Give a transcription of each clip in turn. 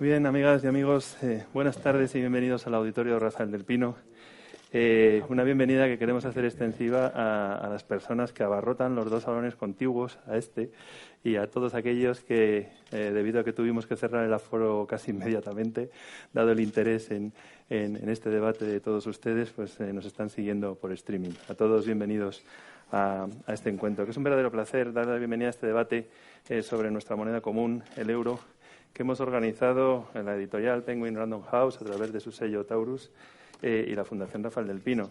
Muy bien, amigas y amigos, buenas tardes y bienvenidos al Auditorio Rafael del Pino. Una bienvenida que queremos hacer extensiva a las personas que abarrotan los dos salones contiguos a este y a todos aquellos que, debido a que tuvimos que cerrar el aforo casi inmediatamente, dado el interés en este debate de todos ustedes, pues nos están siguiendo por streaming. A todos bienvenidos a este encuentro, que es un verdadero placer dar la bienvenida a este debate sobre nuestra moneda común, el euro, que hemos organizado en la editorial Penguin Random House a través de su sello Taurus y la Fundación Rafael del Pino,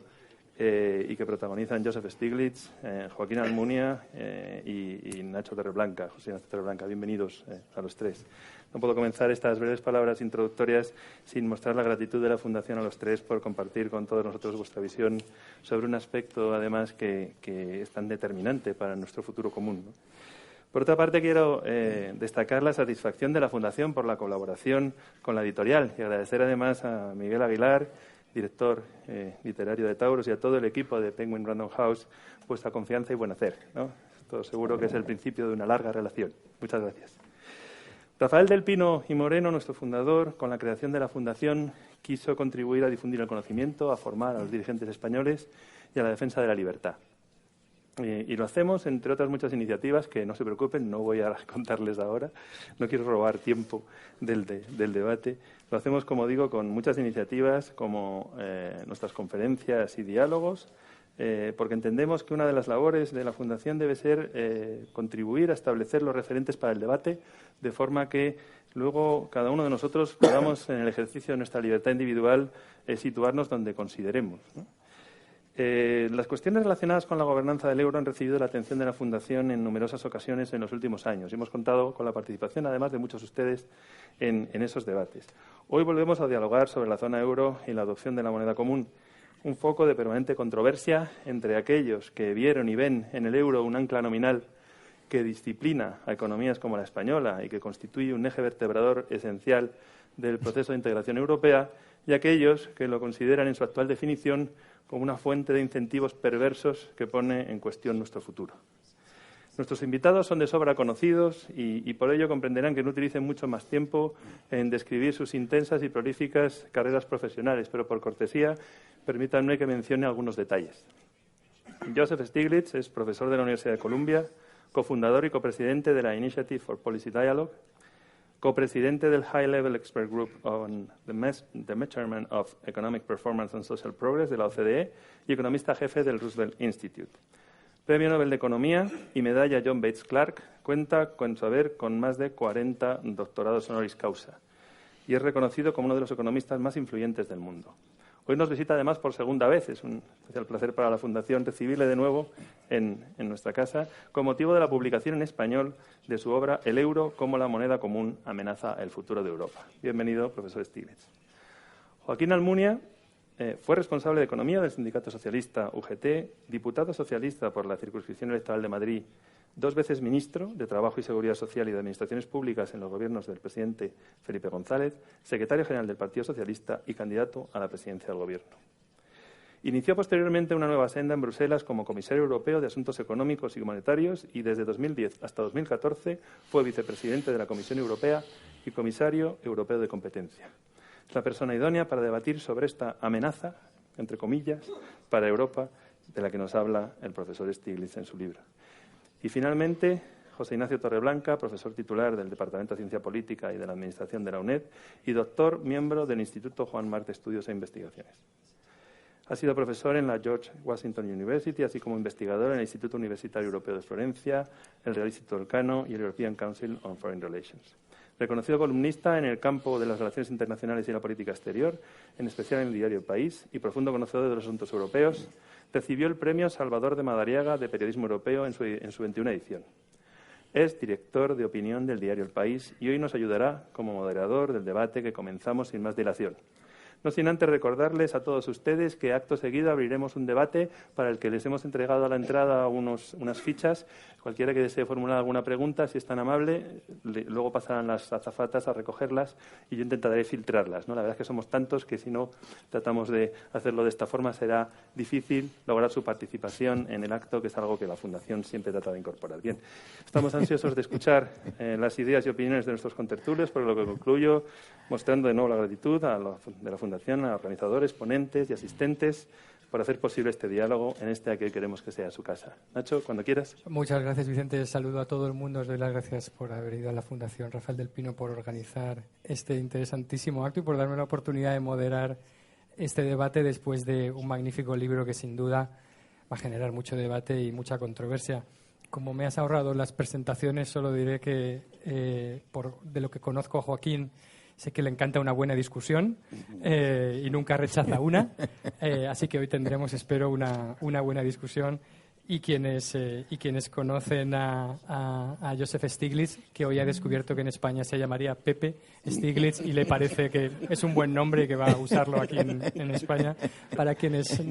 y que protagonizan Joseph Stiglitz, Joaquín Almunia y Nacho Torreblanca, José Ignacio Torreblanca. Bienvenidos a los tres. No puedo comenzar estas breves palabras introductorias sin mostrar la gratitud de la Fundación a los tres por compartir con todos nosotros vuestra visión sobre un aspecto, además, que es tan determinante para nuestro futuro común, ¿no? Por otra parte, quiero destacar la satisfacción de la Fundación por la colaboración con la editorial y agradecer además a Miguel Aguilar, director literario de Taurus, y a todo el equipo de Penguin Random House vuestra confianza y buen hacer, ¿no? Esto seguro que es el principio de una larga relación. Muchas gracias. Rafael del Pino y Moreno, nuestro fundador, con la creación de la Fundación, quiso contribuir a difundir el conocimiento, a formar a los dirigentes españoles y a la defensa de la libertad. Y lo hacemos, entre otras muchas iniciativas, que no se preocupen, no voy a contarles ahora, no quiero robar tiempo del debate. Lo hacemos, como digo, con muchas iniciativas, como nuestras conferencias y diálogos, porque entendemos que una de las labores de la Fundación debe ser contribuir a establecer los referentes para el debate, de forma que luego cada uno de nosotros podamos, en el ejercicio de nuestra libertad individual, situarnos donde consideremos, ¿no? Las cuestiones relacionadas con la gobernanza del euro han recibido la atención de la Fundación en numerosas ocasiones en los últimos años. Hemos contado con la participación, además, de muchos de ustedes en esos debates. Hoy volvemos a dialogar sobre la zona euro y la adopción de la moneda común, un foco de permanente controversia entre aquellos que vieron y ven en el euro un ancla nominal que disciplina a economías como la española y que constituye un eje vertebrador esencial del proceso de integración europea, y aquellos que lo consideran en su actual definición como una fuente de incentivos perversos que pone en cuestión nuestro futuro. Nuestros invitados son de sobra conocidos y por ello comprenderán que no utilicen mucho más tiempo en describir sus intensas y prolíficas carreras profesionales, pero por cortesía permítanme que mencione algunos detalles. Joseph Stiglitz es profesor de la Universidad de Columbia, cofundador y copresidente de la Initiative for Policy Dialogue, copresidente del High Level Expert Group on the Measurement of Economic Performance and Social Progress de la OCDE y economista jefe del Roosevelt Institute. Premio Nobel de Economía y medalla John Bates Clark, cuenta con su haber con más de 40 doctorados honoris causa y es reconocido como uno de los economistas más influyentes del mundo. Hoy nos visita además por segunda vez. Es un especial placer para la Fundación recibirle de nuevo en nuestra casa con motivo de la publicación en español de su obra El euro como la moneda común amenaza el futuro de Europa. Bienvenido, profesor Stiglitz. Joaquín Almunia fue responsable de Economía del Sindicato Socialista UGT, diputado socialista por la circunscripción electoral de Madrid, 2 veces ministro de Trabajo y Seguridad Social y de Administraciones Públicas en los gobiernos del presidente Felipe González, secretario general del Partido Socialista y candidato a la presidencia del Gobierno. Inició posteriormente una nueva senda en Bruselas como comisario europeo de Asuntos Económicos y Monetarios y desde 2010 hasta 2014 fue vicepresidente de la Comisión Europea y comisario europeo de Competencia. Es la persona idónea para debatir sobre esta amenaza, entre comillas, para Europa, de la que nos habla el profesor Stiglitz en su libro. Y finalmente, José Ignacio Torreblanca, profesor titular del Departamento de Ciencia Política y de la Administración de la UNED y doctor miembro del Instituto Juan March de Estudios e Investigaciones. Ha sido profesor en la George Washington University, así como investigador en el Instituto Universitario Europeo de Florencia, el Real Instituto Elcano y el European Council on Foreign Relations. Reconocido columnista en el campo de las relaciones internacionales y la política exterior, en especial en el diario El País, y profundo conocedor de los asuntos europeos, recibió el premio Salvador de Madariaga de Periodismo Europeo en su 21ª edición. Es director de opinión del diario El País y hoy nos ayudará como moderador del debate que comenzamos sin más dilación. No sin antes recordarles a todos ustedes que acto seguido abriremos un debate para el que les hemos entregado a la entrada unas fichas. Cualquiera que desee formular alguna pregunta, si es tan amable, luego pasarán las azafatas a recogerlas y yo intentaré filtrarlas, ¿no? La verdad es que somos tantos que si no tratamos de hacerlo de esta forma será difícil lograr su participación en el acto, que es algo que la Fundación siempre trata de incorporar. Bien, estamos ansiosos de escuchar las ideas y opiniones de nuestros contertulios, por lo que concluyo mostrando de nuevo la gratitud de la Fundación, a organizadores, ponentes y asistentes por hacer posible este diálogo en este que queremos que sea su casa. Nacho, cuando quieras. Muchas gracias, Vicente. Saludo a todo el mundo. Os doy las gracias por haber ido a la Fundación Rafael del Pino, por organizar este interesantísimo acto y por darme la oportunidad de moderar este debate después de un magnífico libro que sin duda va a generar mucho debate y mucha controversia. Como me has ahorrado las presentaciones, solo diré que de lo que conozco a Joaquín, sé que le encanta una buena discusión y nunca rechaza una. Así que hoy tendremos, espero, una buena discusión. Y quienes conocen a Joseph Stiglitz, que hoy ha descubierto que en España se llamaría Pepe Stiglitz y le parece que es un buen nombre y que va a usarlo aquí en España. Para quienes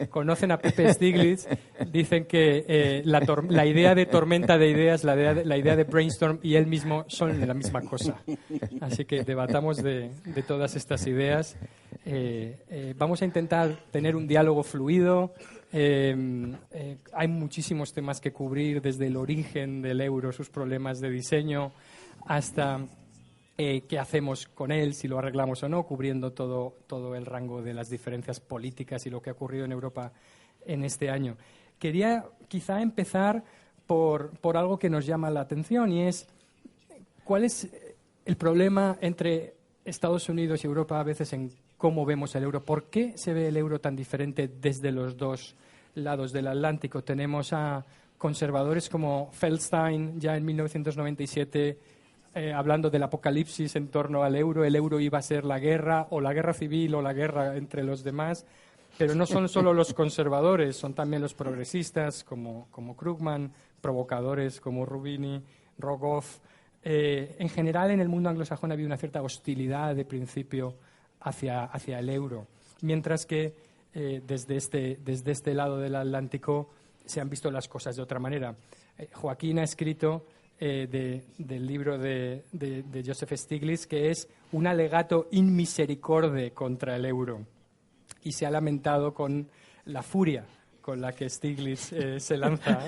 conocen a Pepe Stiglitz, dicen que la idea de tormenta de ideas, la idea de brainstorm y él mismo son la misma cosa. Así que debatamos de todas estas ideas. Vamos a intentar tener un diálogo fluido. Hay muchísimos temas que cubrir, desde el origen del euro, sus problemas de diseño, hasta qué hacemos con él, si lo arreglamos o no, cubriendo todo el rango de las diferencias políticas y lo que ha ocurrido en Europa en este año. Quería quizá empezar por algo que nos llama la atención, y es cuál es el problema entre Estados Unidos y Europa a veces en cómo vemos el euro. ¿Por qué se ve el euro tan diferente desde los dos lados del Atlántico? Tenemos a conservadores como Feldstein ya en 1997 hablando del apocalipsis en torno al euro. El euro iba a ser la guerra, o la guerra civil, o la guerra entre los demás. Pero no son solo los conservadores, son también los progresistas como Krugman, provocadores como Rubini, Rogoff. En general, en el mundo anglosajón había una cierta hostilidad de principio hacia el euro, mientras que desde este lado del Atlántico se han visto las cosas de otra manera. Joaquín ha escrito del libro de Joseph Stiglitz, que es un alegato in misericordia contra el euro, y se ha lamentado con la furia con la que Stiglitz se lanza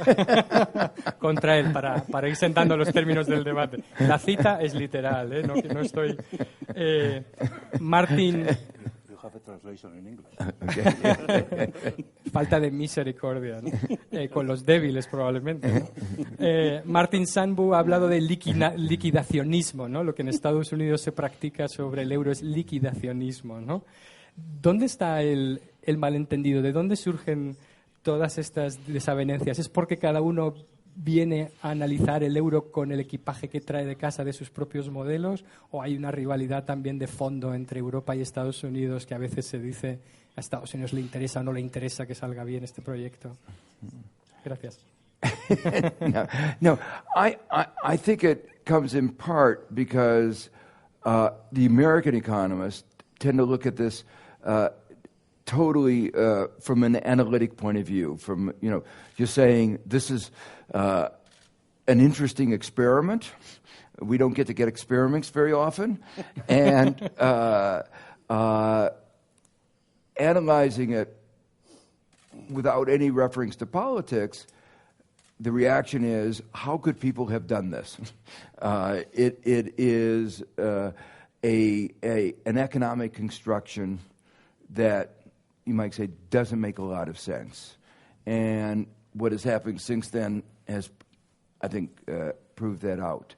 contra él para ir sentando los términos del debate. La cita es literal, no estoy... Martin... Falta de misericordia, ¿no? Con los débiles probablemente, ¿no? Martin Sandbu ha hablado de liquidacionismo, ¿no? Lo que en Estados Unidos se practica sobre el euro es liquidacionismo, ¿no? ¿Dónde está el malentendido? ¿De dónde surgen todas estas desavenencias? ¿Es porque cada uno viene a analizar el euro con el equipaje que trae de casa de sus propios modelos, o hay una rivalidad también de fondo entre Europa y Estados Unidos, que a veces se dice a Estados Unidos le interesa o no le interesa que salga bien este proyecto? Gracias. No, I think it comes in part because the American economists tend to look at this totally from an analytic point of view. From, you're saying this is an interesting experiment. We don't get to get experiments very often, and analyzing it without any reference to politics, the reaction is, how could people have done this? It is an economic construction that you might say doesn't make a lot of sense. And what has happened since then has, I think, proved that out.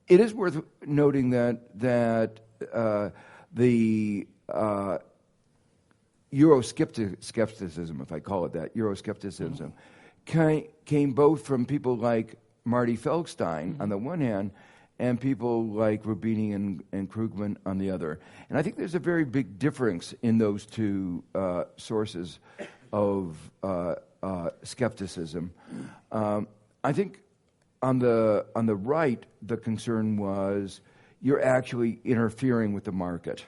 It is worth noting that the Euroscepticism, if I call it that, Euroscepticism, came both from people like Marty Feldstein on the one hand, and people like Rubini and Krugman on the other. And I think there's a very big difference in those two sources of skepticism. I think on the right, the concern was you're actually interfering with the market.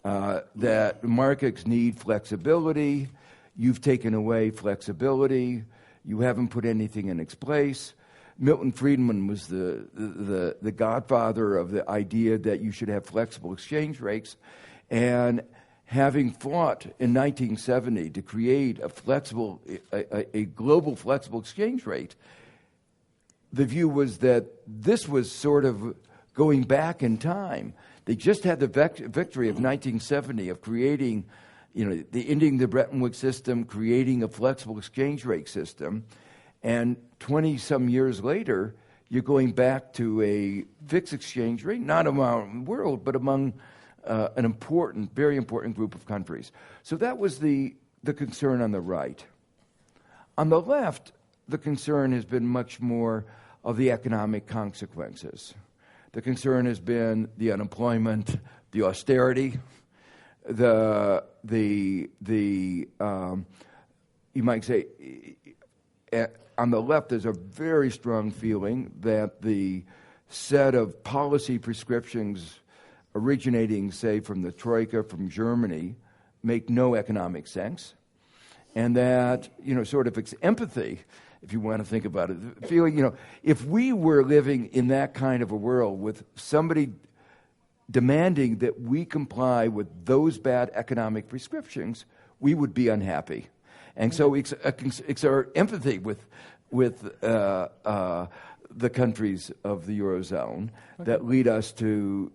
that markets need flexibility. You've taken away flexibility. You haven't put anything in its place. Milton Friedman was the godfather of the idea that you should have flexible exchange rates. And having fought in 1970 to create a global flexible exchange rate, the view was that this was sort of going back in time. They just had the victory of 1970 of creating, ending the Bretton Woods system, creating a flexible exchange rate system. And 20-some years later, you're going back to a fixed exchange rate, not around the world, but among an important, very important group of countries. So that was the concern on the right. On the left, the concern has been much more of the economic consequences. The concern has been the unemployment, the austerity, you might say, on the left, there's a very strong feeling that the set of policy prescriptions originating, say, from the Troika, from Germany, make no economic sense. And that, sort of empathy, if you want to think about it, feeling, if we were living in that kind of a world with somebody demanding that we comply with those bad economic prescriptions, we would be unhappy. And so it's our empathy with the countries of the Eurozone that lead us to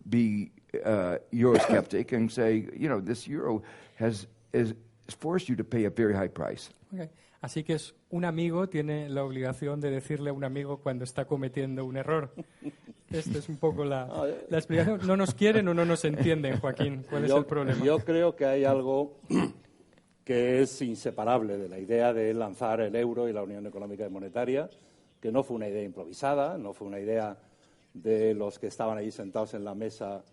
be Eurosceptic and say, this euro has forced you to pay a very high price. Okay. Así que es un amigo tiene la obligación de decirle a un amigo cuando está cometiendo un error. Esta es un poco la explicación. ¿No nos quieren o no nos entienden, Joaquín? ¿Cuál es el problema? Yo creo que hay algo que es inseparable de la idea de lanzar el euro y la Unión Económica y Monetaria, que no fue una idea improvisada, no fue una idea de los que estaban allí sentados en la mesa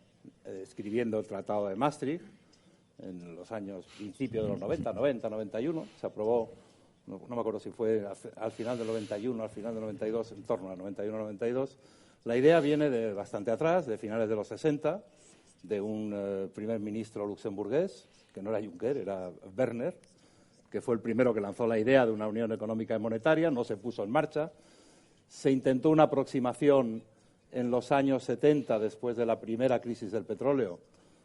escribiendo el Tratado de Maastricht en los años principios de los 90, 91. Se aprobó, no me acuerdo si fue al final del 91, al final del 92, en torno al 91-92. La idea viene de bastante atrás, de finales de los 60, de un primer ministro luxemburgués, que no era Juncker, era Werner, que fue el primero que lanzó la idea de una unión económica y monetaria, no se puso en marcha. Se intentó una aproximación en los años 70, después de la primera crisis del petróleo,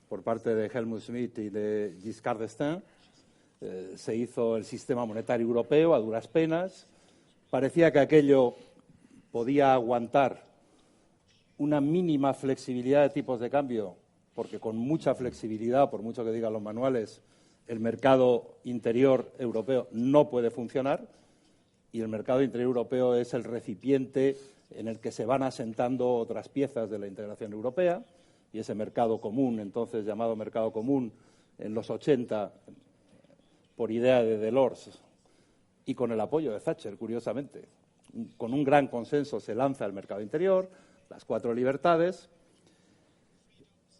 por parte de Helmut Schmidt y de Giscard d'Estaing. Se hizo el sistema monetario europeo a duras penas. Parecía que aquello podía aguantar una mínima flexibilidad de tipos de cambio, porque con mucha flexibilidad, por mucho que digan los manuales, el mercado interior europeo no puede funcionar, y el mercado interior europeo es el recipiente en el que se van asentando otras piezas de la integración europea, y ese mercado común, entonces llamado mercado común, en los 80, por idea de Delors y con el apoyo de Thatcher, curiosamente, con un gran consenso se lanza el mercado interior, las 4 libertades,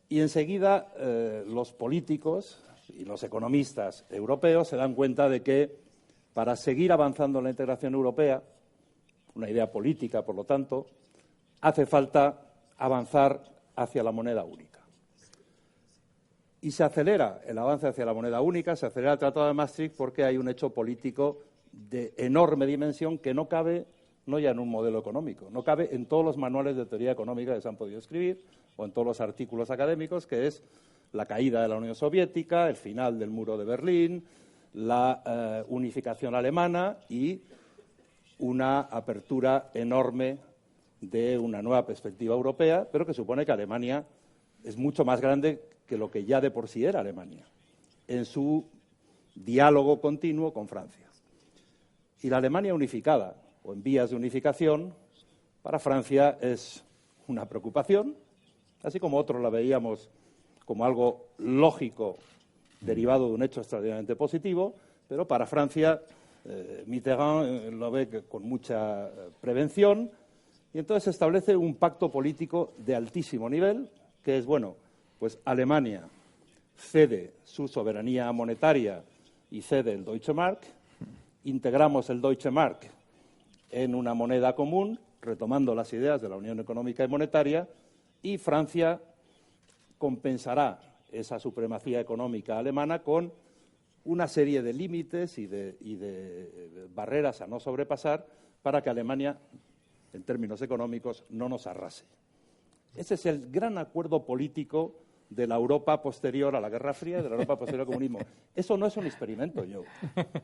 y enseguida los políticos y los economistas europeos se dan cuenta de que para seguir avanzando en la integración europea, una idea política, por lo tanto, hace falta avanzar hacia la moneda única. Y se acelera el avance hacia la moneda única, se acelera el Tratado de Maastricht porque hay un hecho político de enorme dimensión que no cabe no ya en un modelo económico, no cabe en todos los manuales de teoría económica que se han podido escribir o en todos los artículos académicos, que es la caída de la Unión Soviética, el final del muro de Berlín, la unificación alemana y una apertura enorme de una nueva perspectiva europea, pero que supone que Alemania es mucho más grande que lo que ya de por sí era Alemania, en su diálogo continuo con Francia. Y la Alemania unificada, o en vías de unificación, para Francia es una preocupación, así como otros la veíamos como algo lógico derivado de un hecho extraordinariamente positivo, pero para Francia Mitterrand lo ve con mucha prevención y entonces se establece un pacto político de altísimo nivel, que es, bueno, pues Alemania cede su soberanía monetaria y cede el Deutsche Mark, integramos el Deutsche Mark en una moneda común, retomando las ideas de la Unión Económica y Monetaria, y Francia compensará esa supremacía económica alemana con una serie de límites y de barreras a no sobrepasar para que Alemania, en términos económicos, no nos arrase. Ese es el gran acuerdo político de la Europa posterior a la Guerra Fría y de la Europa posterior al comunismo. Eso no es un experimento, Joe.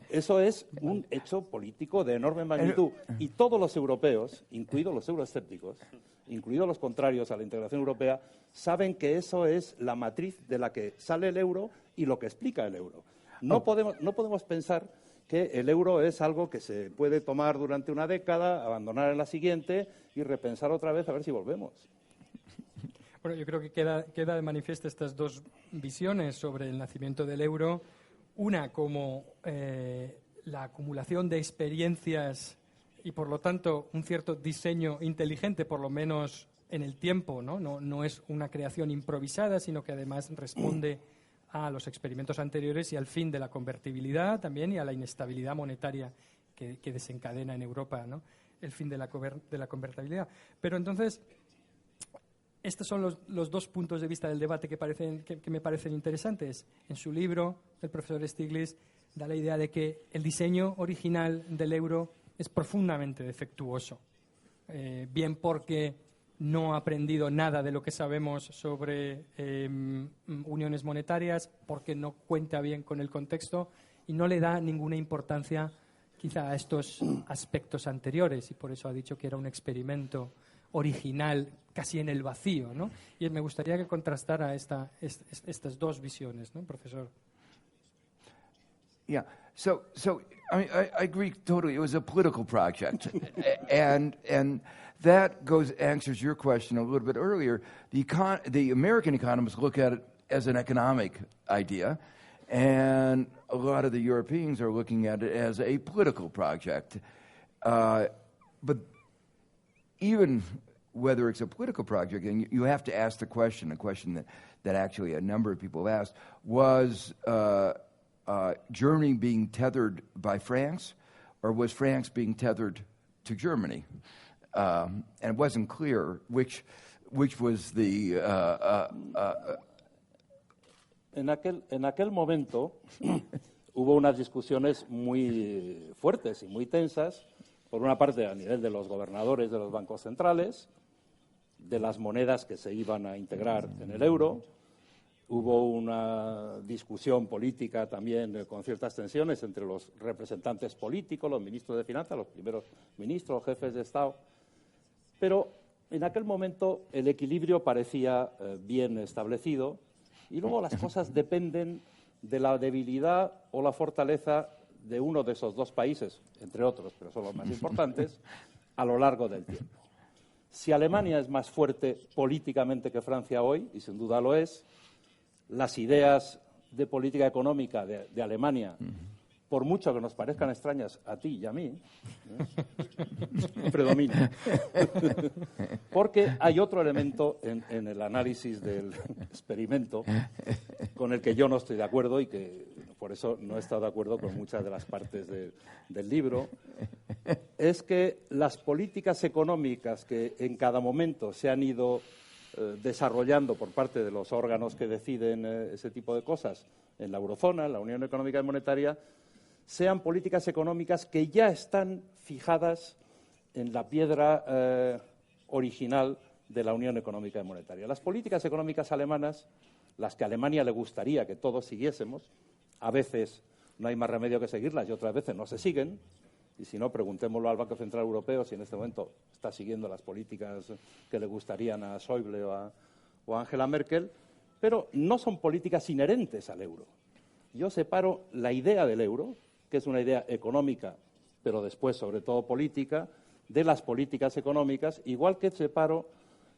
Eso es un hecho político de enorme magnitud. Y todos los europeos, incluidos los euroescépticos, incluidos los contrarios a la integración europea, saben que eso es la matriz de la que sale el euro y lo que explica el euro. No podemos pensar que el euro es algo que se puede tomar durante una década, abandonar en la siguiente y repensar otra vez a ver si volvemos. Bueno, yo creo que queda de manifiesto estas dos visiones sobre el nacimiento del euro. Una como la acumulación de experiencias y, por lo tanto, un cierto diseño inteligente, por lo menos en el tiempo, ¿no? No es una creación improvisada, sino que además responde a los experimentos anteriores y al fin de la convertibilidad también y a la inestabilidad monetaria que desencadena en Europa, ¿no? El fin de la convertibilidad. Pero entonces, estos son los dos puntos de vista del debate que me parecen interesantes. En su libro, el profesor Stiglitz da la idea de que el diseño original del euro es profundamente defectuoso. Bien porque no ha aprendido nada de lo que sabemos sobre uniones monetarias, porque no cuenta bien con el contexto y no le da ninguna importancia quizá a estos aspectos anteriores, y por eso ha dicho que era un experimento original casi en el vacío, ¿no? Y me gustaría que contrastara estas dos visiones, ¿no, profesor? Yeah. So I mean, I agree totally. It was a political project, and that answers your question a little bit earlier. The American economists look at it as an economic idea, and a lot of the Europeans are looking at it as a political project. But even whether it's a political project, and you have to ask the question that actually a number of people have asked, was Germany being tethered by France, or was France being tethered to Germany? And it wasn't clear which was the... En aquel momento hubo unas discusiones muy fuertes y muy tensas, por una parte a nivel de los gobernadores de los bancos centrales, de las monedas que se iban a integrar en el euro. Hubo una discusión política también con ciertas tensiones entre los representantes políticos, los ministros de Finanzas, los primeros ministros, jefes de Estado. Pero en aquel momento el equilibrio parecía bien establecido y luego las cosas dependen de la debilidad o la fortaleza de uno de esos dos países, entre otros, pero son los más importantes, a lo largo del tiempo. Si Alemania es más fuerte políticamente que Francia hoy, y sin duda lo es, las ideas de política económica de Alemania, por mucho que nos parezcan extrañas a ti y a mí, predominan. Porque hay otro elemento en el análisis del experimento con el que yo no estoy de acuerdo y que por eso no he estado de acuerdo con muchas de las partes del libro, es que las políticas económicas que en cada momento se han ido desarrollando por parte de los órganos que deciden ese tipo de cosas en la eurozona, en la Unión Económica y Monetaria, sean políticas económicas que ya están fijadas en la piedra original de la Unión Económica y Monetaria. Las políticas económicas alemanas, las que a Alemania le gustaría que todos siguiésemos, a veces no hay más remedio que seguirlas y otras veces no se siguen, y si no, preguntémoslo al Banco Central Europeo si en este momento está siguiendo las políticas que le gustarían a Schäuble o a Angela Merkel, pero no son políticas inherentes al euro. Yo separo la idea del euro, que es una idea económica, pero después sobre todo política, de las políticas económicas, igual que separo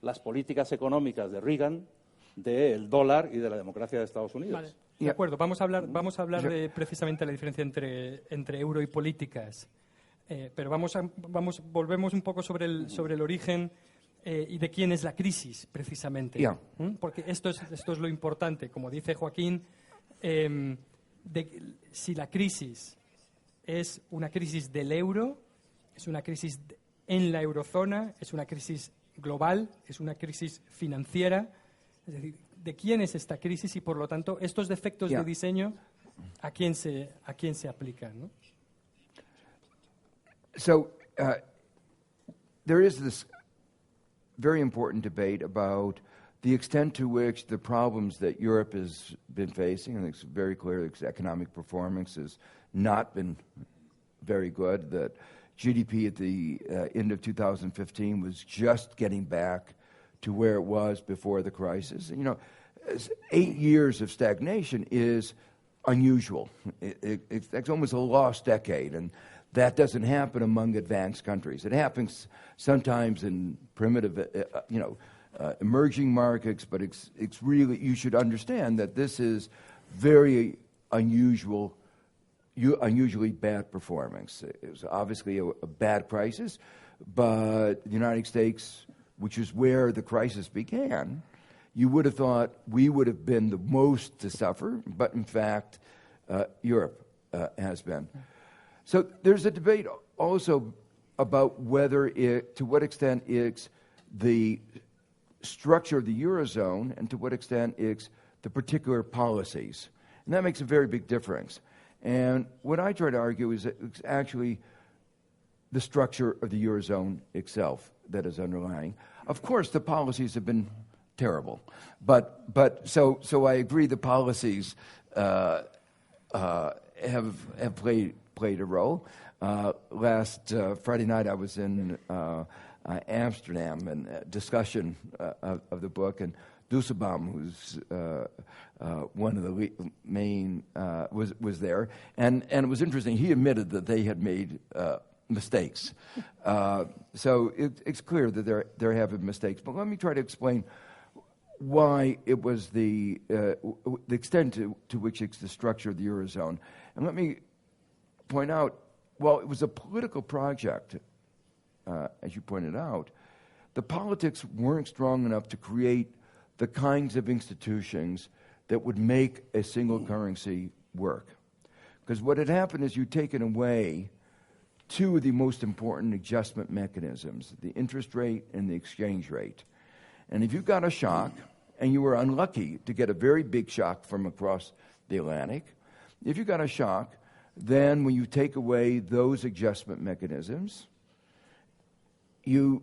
las políticas económicas de Reagan del dólar y de la democracia de Estados Unidos. Vale, de acuerdo. Vamos a hablar de precisamente la diferencia entre euro y políticas. Pero volvemos un poco sobre el origen y de quién es la crisis, precisamente. Yeah. Porque esto es lo importante. Como dice Joaquín, si la crisis es una crisis del euro, es una crisis en la eurozona, es una crisis global, es una crisis financiera. Es decir, de quién es esta crisis y, por lo tanto, estos defectos de diseño, ¿a quién se aplican, ¿no? So there is this very important debate about the extent to which the problems that Europe has been facing, and it's very clear its economic performance has not been very good, that GDP at the end of 2015 was just getting back to where it was before the crisis. And, 8 years of stagnation is unusual. It's almost a lost decade, and that doesn't happen among advanced countries. It happens sometimes in primitive, emerging markets, but it's really, you should understand that this is very unusually bad performance. It was obviously a bad crisis, but the United States, which is where the crisis began, you would have thought we would have been the most to suffer, but in fact, Europe has been. So there's a debate also about to what extent it's the structure of the Eurozone and to what extent it's the particular policies. And that makes a very big difference. And what I try to argue is that it's actually the structure of the Eurozone itself that is underlying. Of course, the policies have been terrible, but so I agree the policies have played a role. Last Friday night, I was in Amsterdam and discussion of the book, and Dijsselbloem, who's one of the main, was there, and it was interesting. He admitted that they had made mistakes, so it's clear that there have been mistakes. But let me try to explain why it was the extent to which it's the structure of the Eurozone, and let me point out. Well, it was a political project, as you pointed out. The politics weren't strong enough to create the kinds of institutions that would make a single currency work. Because what had happened is you'd taken away two of the most important adjustment mechanisms, the interest rate and the exchange rate. And if you got a shock, and you were unlucky to get a very big shock from across the Atlantic, if you got a shock, then when you take away those adjustment mechanisms, you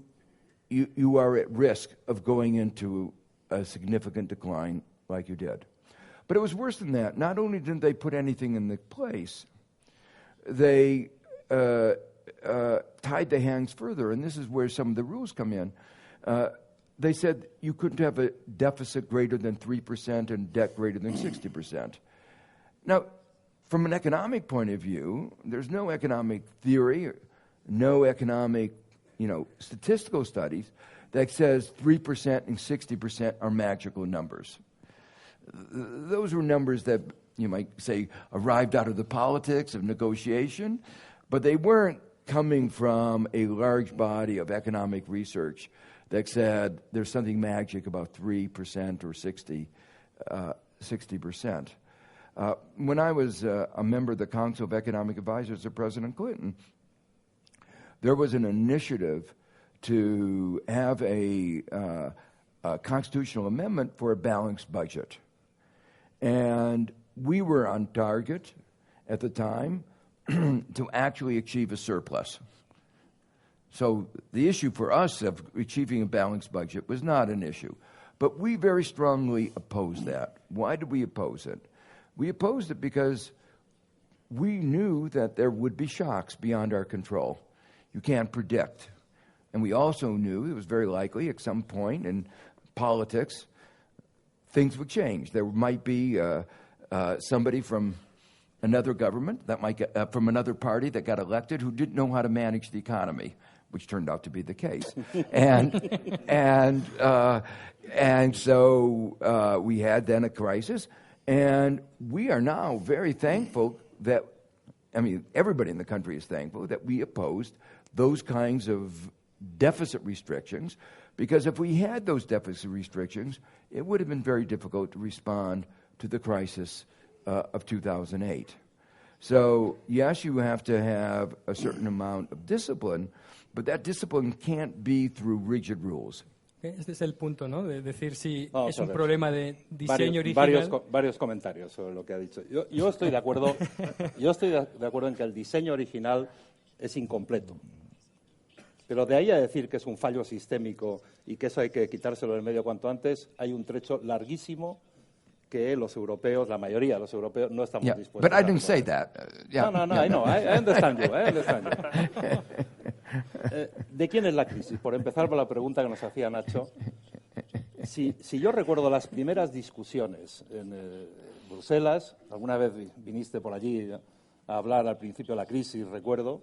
are at risk of going into a significant decline like you did. But it was worse than that. Not only didn't they put anything in the place, they tied the hands further, and this is where some of the rules come in. They said you couldn't have a deficit greater than 3% and debt greater than 60%. Now, from an economic point of view, there's no economic theory, no economic, statistical studies that says 3% and 60% are magical numbers. Those were numbers that you might say arrived out of the politics of negotiation, but they weren't coming from a large body of economic research that said there's something magic about 3% or 60%. When I was a member of the Council of Economic Advisors of President Clinton, there was an initiative to have a constitutional amendment for a balanced budget. And we were on target at the time to actually achieve a surplus. So the issue for us of achieving a balanced budget was not an issue. But we very strongly opposed that. Why did we oppose it? We opposed it because we knew that there would be shocks beyond our control. You can't predict. And we also knew it was very likely at some point in politics, things would change. There might be somebody from another government, that might get, from another party that got elected who didn't know how to manage the economy, which turned out to be the case. And so we had then a crisis. And we are now very thankful that, everybody in the country is thankful that we opposed those kinds of deficit restrictions, because if we had those deficit restrictions, it would have been very difficult to respond to the crisis of 2008. So, yes, you have to have a certain amount of discipline, but that discipline can't be through rigid rules. Este es el punto, ¿no? De decir si Vamos es a un ver. problema de diseño original. Varios comentarios sobre lo que ha dicho. Yo estoy de acuerdo. Yo estoy de acuerdo en que el diseño original es incompleto. Pero de ahí a decir que es un fallo sistémico y que eso hay que quitárselo del medio cuanto antes, hay un trecho larguísimo que los europeos, la mayoría de los europeos, no estamos dispuestos but I a didn't say reconocer. that. Yeah. No, I know. I understand you. ¿De quién es la crisis? Por empezar por la pregunta que nos hacía Nacho. Si yo recuerdo las primeras discusiones en Bruselas, alguna vez viniste por allí a hablar al principio de la crisis, recuerdo,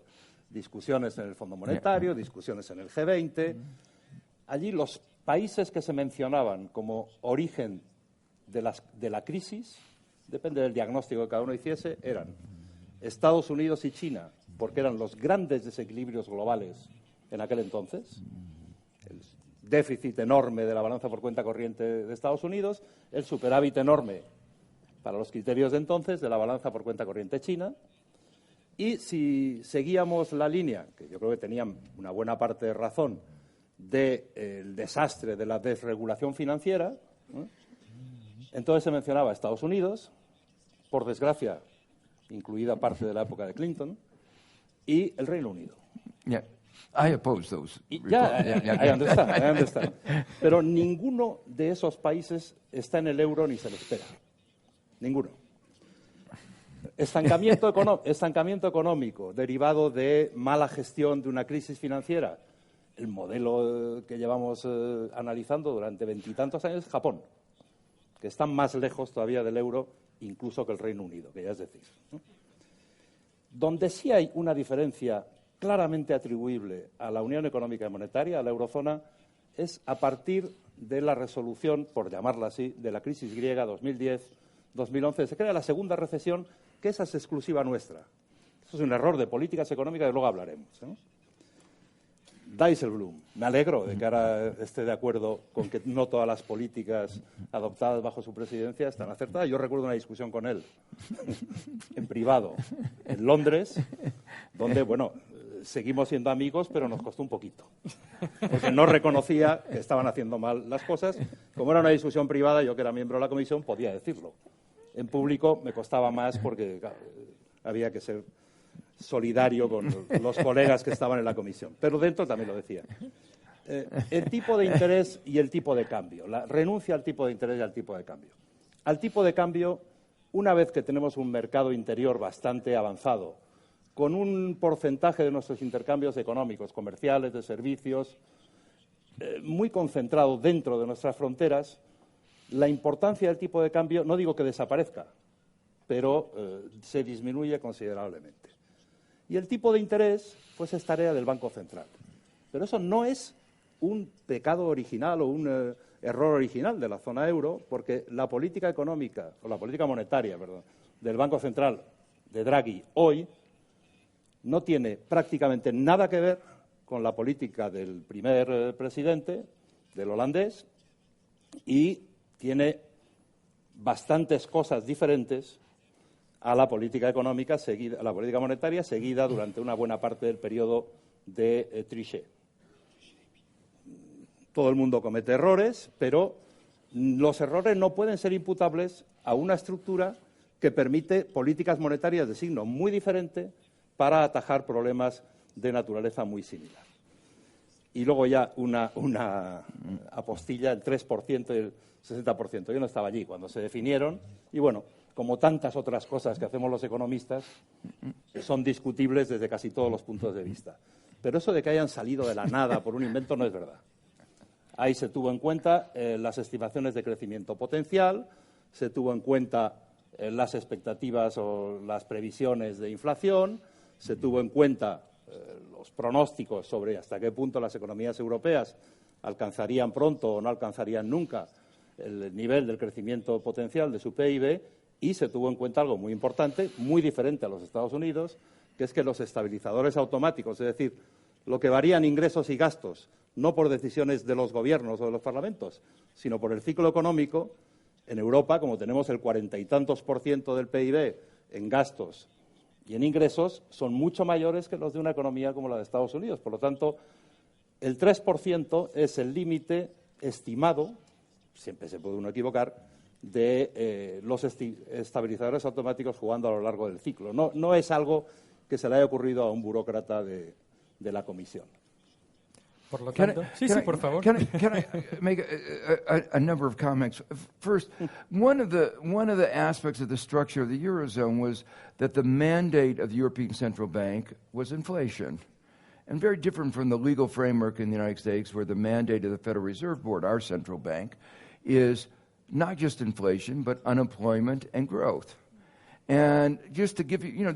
discusiones en el Fondo Monetario, discusiones en el G20. Allí los países que se mencionaban como origen de la crisis, depende del diagnóstico que cada uno hiciese, eran Estados Unidos y China, porque eran los grandes desequilibrios globales en aquel entonces, el déficit enorme de la balanza por cuenta corriente de Estados Unidos, el superávit enorme para los criterios de entonces de la balanza por cuenta corriente china. Y si seguíamos la línea, que yo creo que tenían una buena parte de razón, del desastre de la desregulación financiera, entonces se mencionaba Estados Unidos, por desgracia, incluida parte de la época de Clinton, y el Reino Unido. Yeah. I oppose those. I understand. Pero ninguno de esos países está en el euro ni se lo espera. Ninguno. Estancamiento económico derivado de mala gestión de una crisis financiera. El modelo que llevamos analizando durante 20 y tantos años es Japón, que está más lejos todavía del euro incluso que el Reino Unido, que ya es decir, ¿no? Donde sí hay una diferencia claramente atribuible a la Unión Económica y Monetaria, a la eurozona, es a partir de la resolución, por llamarla así, de la crisis griega 2010-2011. Se crea la segunda recesión, que esa es exclusiva nuestra. Eso es un error de políticas económicas que luego hablaremos, ¿no? Dijsselbloem, me alegro de que ahora esté de acuerdo con que no todas las políticas adoptadas bajo su presidencia están acertadas. Yo recuerdo una discusión con él en privado en Londres, donde, bueno, seguimos siendo amigos, pero nos costó un poquito, porque no reconocía que estaban haciendo mal las cosas. Como era una discusión privada, yo que era miembro de la comisión podía decirlo. En público me costaba más porque claro, había que ser solidario con los colegas que estaban en la comisión, pero dentro también lo decía. El tipo de interés y el tipo de cambio, la renuncia al tipo de interés y al tipo de cambio. Al tipo de cambio, una vez que tenemos un mercado interior bastante avanzado, con un porcentaje de nuestros intercambios económicos, comerciales, de servicios, muy concentrado dentro de nuestras fronteras, la importancia del tipo de cambio, no digo que desaparezca, pero se disminuye considerablemente. Y el tipo de interés, pues es tarea del Banco Central. Pero eso no es un pecado original o un error original de la zona euro, porque la política económica, o la política monetaria, perdón, del Banco Central de Draghi hoy no tiene prácticamente nada que ver con la política del primer presidente, del holandés, y tiene bastantes cosas diferentes a la política económica seguida, a la política monetaria seguida durante una buena parte del periodo de Trichet. Todo el mundo comete errores, pero los errores no pueden ser imputables a una estructura que permite políticas monetarias de signo muy diferente para atajar problemas de naturaleza muy similar. Y luego ya una apostilla, el 3% y el 60%. Yo no estaba allí cuando se definieron y, bueno, como tantas otras cosas que hacemos los economistas, son discutibles desde casi todos los puntos de vista. Pero eso de que hayan salido de la nada por un invento no es verdad. Ahí se tuvo en cuenta las estimaciones de crecimiento potencial, se tuvo en cuenta las expectativas o las previsiones de inflación, se tuvo en cuenta los pronósticos sobre hasta qué punto las economías europeas alcanzarían pronto o no alcanzarían nunca el nivel del crecimiento potencial de su PIB, y se tuvo en cuenta algo muy importante, muy diferente a los Estados Unidos, que es que los estabilizadores automáticos, es decir, lo que varían ingresos y gastos, no por decisiones de los gobiernos o de los parlamentos, sino por el ciclo económico, en Europa, como tenemos el 40 y tantos % del PIB en gastos y en ingresos, son mucho mayores que los de una economía como la de Estados Unidos. Por lo tanto, el 3% es el límite estimado, siempre se puede uno equivocar, de los estabilizadores automáticos jugando a lo largo del ciclo. No es algo que se le haya ocurrido a un burócrata de la Comisión. Por lo tanto, por favor. Can I make a number of comments? First, one of the aspects of the structure of the Eurozone was that the mandate of the European Central Bank was inflation. And very different from the legal framework in the United States, where the mandate of the Federal Reserve Board, our central bank, is not just inflation, but unemployment and growth. And just to give you,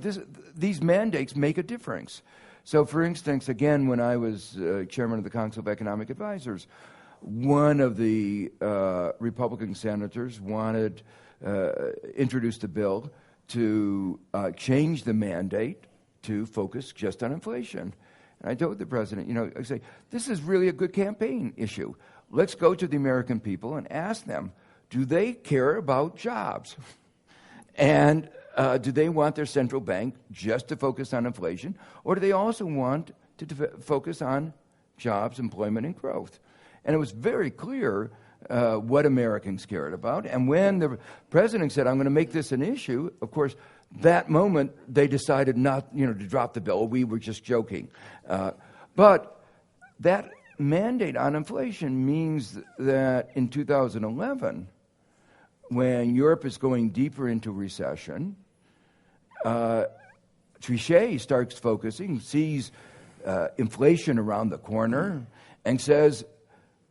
these mandates make a difference. So, for instance, again, when I was chairman of the Council of Economic Advisors, one of the Republican senators introduced a bill to change the mandate to focus just on inflation. And I told the president, I say, this is really a good campaign issue. Let's go to the American people and ask them, do they care about jobs? And do they want their central bank just to focus on inflation, or do they also want to focus on jobs, employment, and growth? And it was very clear what Americans cared about. And when the president said, I'm going to make this an issue, of course, that moment they decided not to drop the bill. We were just joking. But that mandate on inflation means that in 2011, when Europe is going deeper into recession, Trichet starts focusing, sees inflation around the corner, and says,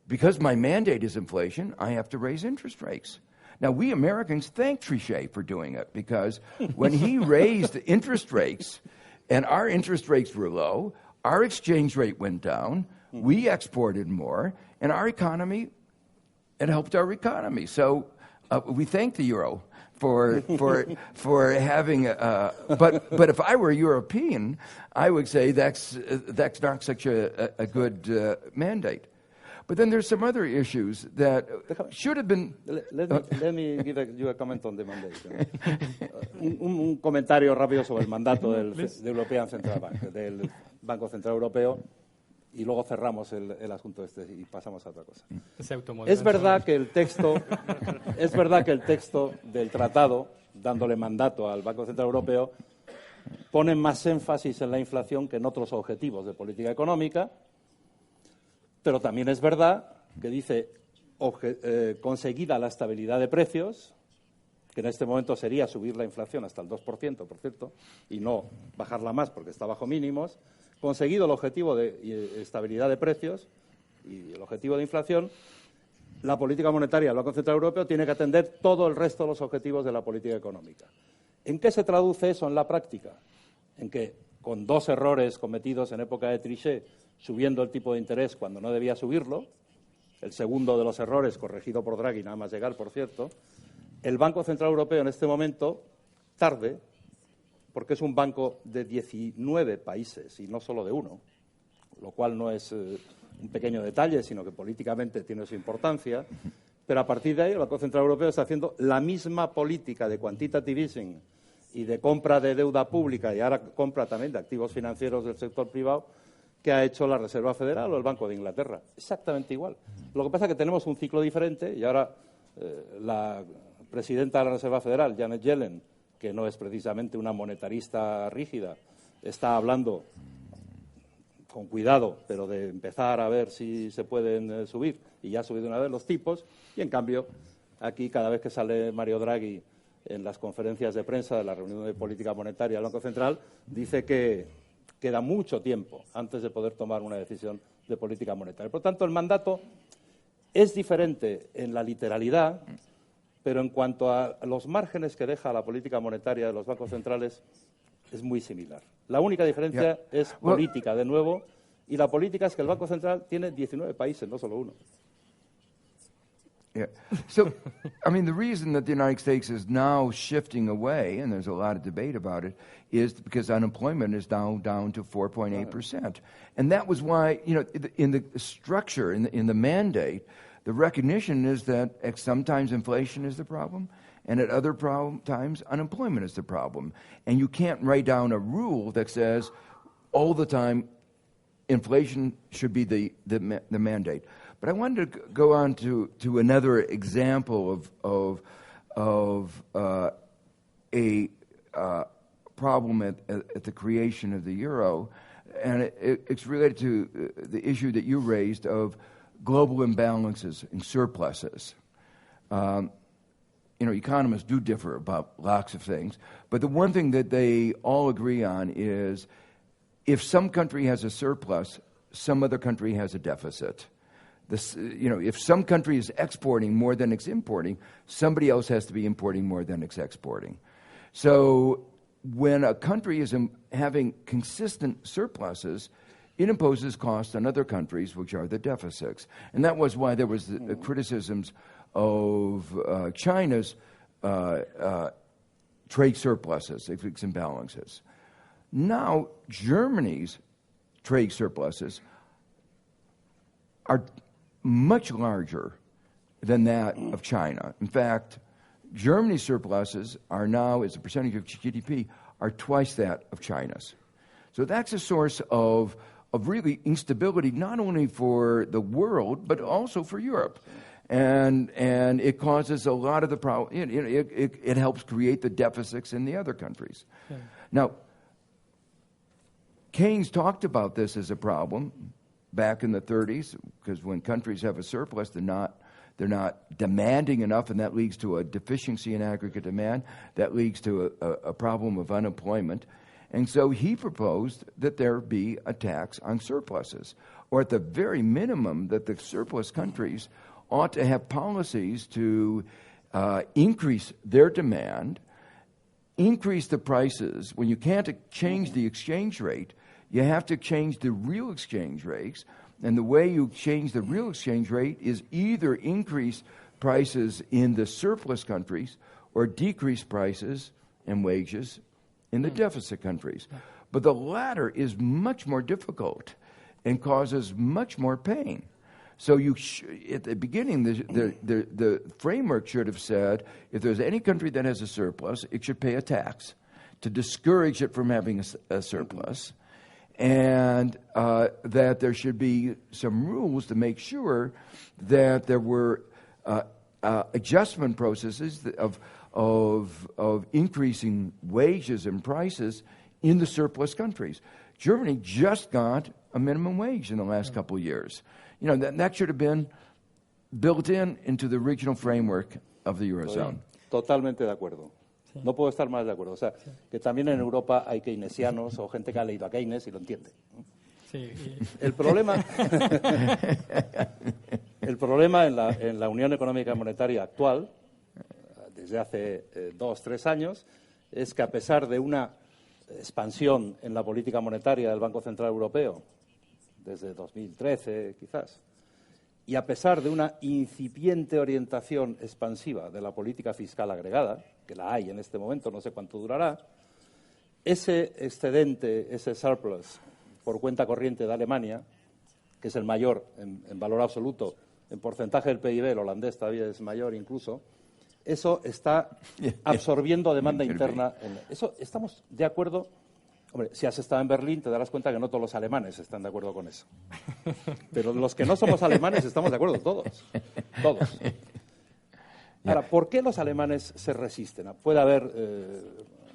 because my mandate is inflation, I have to raise interest rates. Now, we Americans thank Trichet for doing it, because when he raised the interest rates, and our interest rates were low, our exchange rate went down, we exported more, and it helped our economy. So we thank the euro for having but if I were European, I would say that's not such a good mandate. But then there's some other issues that should have been. Let me give you a comment on the mandate. un comentario rápido sobre el mandato del European Central Bank, del Banco Central Europeo. Y luego cerramos el asunto y pasamos a otra cosa. Es verdad que el texto del tratado, dándole mandato al Banco Central Europeo, pone más énfasis en la inflación que en otros objetivos de política económica, pero también es verdad que dice conseguida la estabilidad de precios, que en este momento sería subir la inflación hasta el 2%, por cierto, y no bajarla más porque está bajo mínimos. Conseguido el objetivo de estabilidad de precios y el objetivo de inflación, la política monetaria del Banco Central Europeo tiene que atender todo el resto de los objetivos de la política económica. ¿En qué se traduce eso en la práctica? En que, con dos errores cometidos en época de Trichet, subiendo el tipo de interés cuando no debía subirlo, el segundo de los errores, corregido por Draghi, nada más llegar, por cierto, el Banco Central Europeo en este momento, tarde, porque es un banco de 19 países y no solo de uno, lo cual no es un pequeño detalle, sino que políticamente tiene su importancia. Pero a partir de ahí el Banco Central Europeo está haciendo la misma política de quantitative easing y de compra de deuda pública y ahora compra también de activos financieros del sector privado que ha hecho la Reserva Federal o el Banco de Inglaterra. Exactamente igual. Lo que pasa es que tenemos un ciclo diferente y ahora la presidenta de la Reserva Federal, Janet Yellen, que no es precisamente una monetarista rígida, está hablando con cuidado, pero de empezar a ver si se pueden subir, y ya ha subido una vez los tipos, y en cambio, aquí cada vez que sale Mario Draghi en las conferencias de prensa de la reunión de política monetaria del Banco Central, dice que queda mucho tiempo antes de poder tomar una decisión de política monetaria. Por lo tanto, el mandato es diferente en la literalidad, pero en cuanto a los márgenes que deja la política monetaria de los bancos centrales, es muy similar. La única diferencia es política, de nuevo, y la política es que el Banco Central tiene 19 países, no solo uno. Yeah. So, I mean, the reason that the United States is now shifting away, and there's a lot of debate about it, is because unemployment is down to 4.8%. And that was why, in the structure, in the mandate, the recognition is that sometimes inflation is the problem, and at other times unemployment is the problem. And you can't write down a rule that says all the time inflation should be the mandate. But I wanted to go on to another example of a problem at the creation of the euro, and it's related to the issue that you raised of global imbalances and surpluses. Economists do differ about lots of things, but the one thing that they all agree on is if some country has a surplus, some other country has a deficit. If some country is exporting more than it's importing, somebody else has to be importing more than it's exporting. So when a country is having consistent surpluses, it imposes costs on other countries, which are the deficits. And that was why there was the criticisms of China's trade surpluses, its imbalances. Now, Germany's trade surpluses are much larger than that of China. In fact, Germany's surpluses are now, as a percentage of GDP, are twice that of China's. So that's a source of really instability, not only for the world, but also for Europe. And it causes a lot of the problem. It helps create the deficits in the other countries. Yeah. Now, Keynes talked about this as a problem back in the 30s, because when countries have a surplus, they're not demanding enough, and that leads to a deficiency in aggregate demand. That leads to a problem of unemployment. And so he proposed that there be a tax on surpluses, or at the very minimum that the surplus countries ought to have policies to increase their demand, increase the prices. When you can't change the exchange rate, you have to change the real exchange rates. And the way you change the real exchange rate is either increase prices in the surplus countries or decrease prices and wages in the deficit countries. But the latter is much more difficult and causes much more pain. So at the beginning, the framework should have said, if there's any country that has a surplus, it should pay a tax to discourage it from having a surplus, and that there should be some rules to make sure that there were adjustment processes of increasing wages and prices in the surplus countries. Germany just got a minimum wage in the last couple of years. That should have been built into the regional framework of the Eurozone. Totalmente de acuerdo. Sí. No puedo estar más de acuerdo. O sea, que también en Europa hay keynesianos o gente que ha leído a Keynes y lo entiende. Sí. El problema en la Unión Económica y Monetaria actual, desde hace 2-3 años, es que a pesar de una expansión en la política monetaria del Banco Central Europeo, desde 2013 quizás, y a pesar de una incipiente orientación expansiva de la política fiscal agregada, que la hay en este momento, no sé cuánto durará, ese excedente, ese surplus por cuenta corriente de Alemania, que es el mayor en valor absoluto, en porcentaje del PIB, el holandés todavía es mayor incluso, eso está absorbiendo demanda interna. Eso estamos de acuerdo. Hombre, si has estado en Berlín te darás cuenta que no todos los alemanes están de acuerdo con eso. Pero los que no somos alemanes estamos de acuerdo, todos. Todos. Ahora, ¿por qué los alemanes se resisten? Puede haber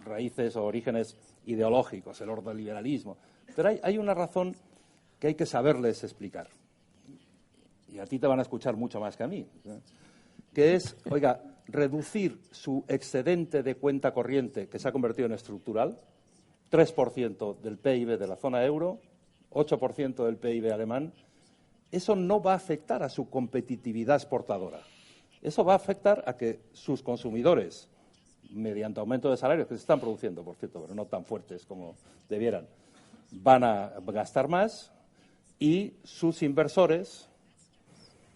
raíces o orígenes ideológicos, el ordoliberalismo, pero hay una razón que hay que saberles explicar. Y a ti te van a escuchar mucho más que a mí. Que es, oiga, reducir su excedente de cuenta corriente, que se ha convertido en estructural, 3% del PIB de la zona euro, 8% del PIB alemán, eso no va a afectar a su competitividad exportadora. Eso va a afectar a que sus consumidores, mediante aumento de salarios, que se están produciendo, por cierto, pero no tan fuertes como debieran, van a gastar más, y sus inversores,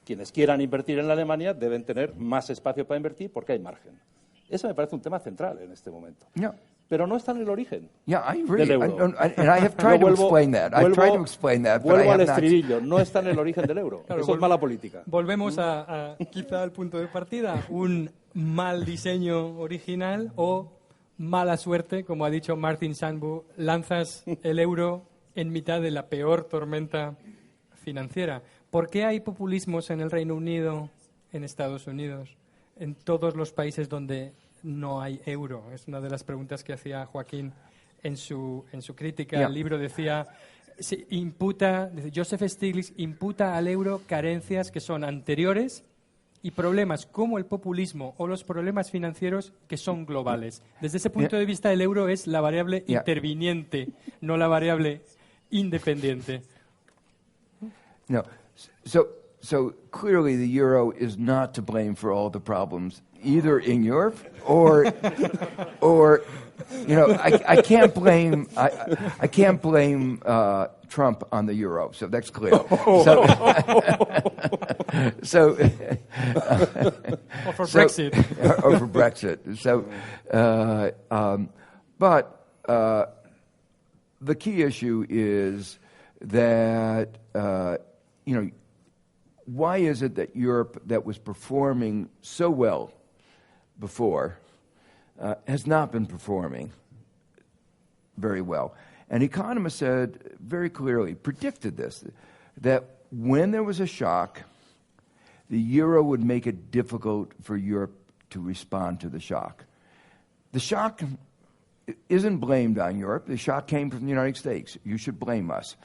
quienes quieran invertir en la Alemania, deben tener más espacio para invertir porque hay margen. Eso me parece un tema central en este momento. Yeah. Pero no está en el origen I agree. del euro. And I have tried to explain that. I've tried to explain that, but I vuelvo have al not. estribillo. No está en el origen del euro. Claro, Eso es mala política. Volvemos quizá al punto de partida. Un mal diseño original o mala suerte, como ha dicho Martin Sandbu, lanzas el euro en mitad de la peor tormenta financiera. ¿Por qué hay populismos en el Reino Unido, en Estados Unidos, en todos los países donde no hay euro? Es una de las preguntas que hacía Joaquín en su crítica. Yeah. El libro decía, Joseph Stiglitz imputa al euro carencias que son anteriores y problemas como el populismo o los problemas financieros que son globales. Desde ese punto de vista, el euro es la variable interviniente, no la variable independiente. No. So clearly the euro is not to blame for all the problems, either in Europe or you know, I can't blame I can't blame Trump on the euro. So that's clear. So Or for Brexit. Or for Brexit. So, but the key issue is that you know, why is it that Europe, that was performing so well before, has not been performing very well? And economists said very clearly, predicted this, that when there was a shock, the euro would make it difficult for Europe to respond to the shock. The shock isn't blamed on Europe. The shock came from the United States. You should blame us.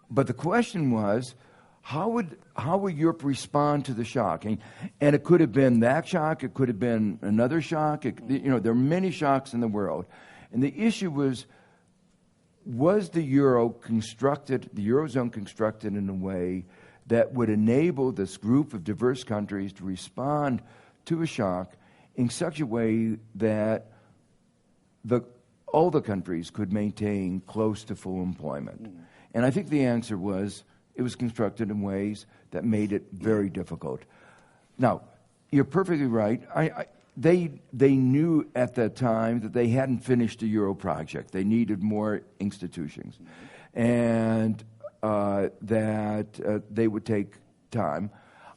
But the question was, how would Europe respond to the shock? And it could have been that shock. It could have been another shock. You know, there are many shocks in the world. And the issue was the euro constructed, the Eurozone constructed in a way that would enable this group of diverse countries to respond to a shock in such a way that all the countries could maintain close to full employment. And I think the answer was, it was constructed in ways that made it very difficult. Now, you're perfectly right. They knew at that time that they hadn't finished the euro project. They needed more institutions, and that they would take time.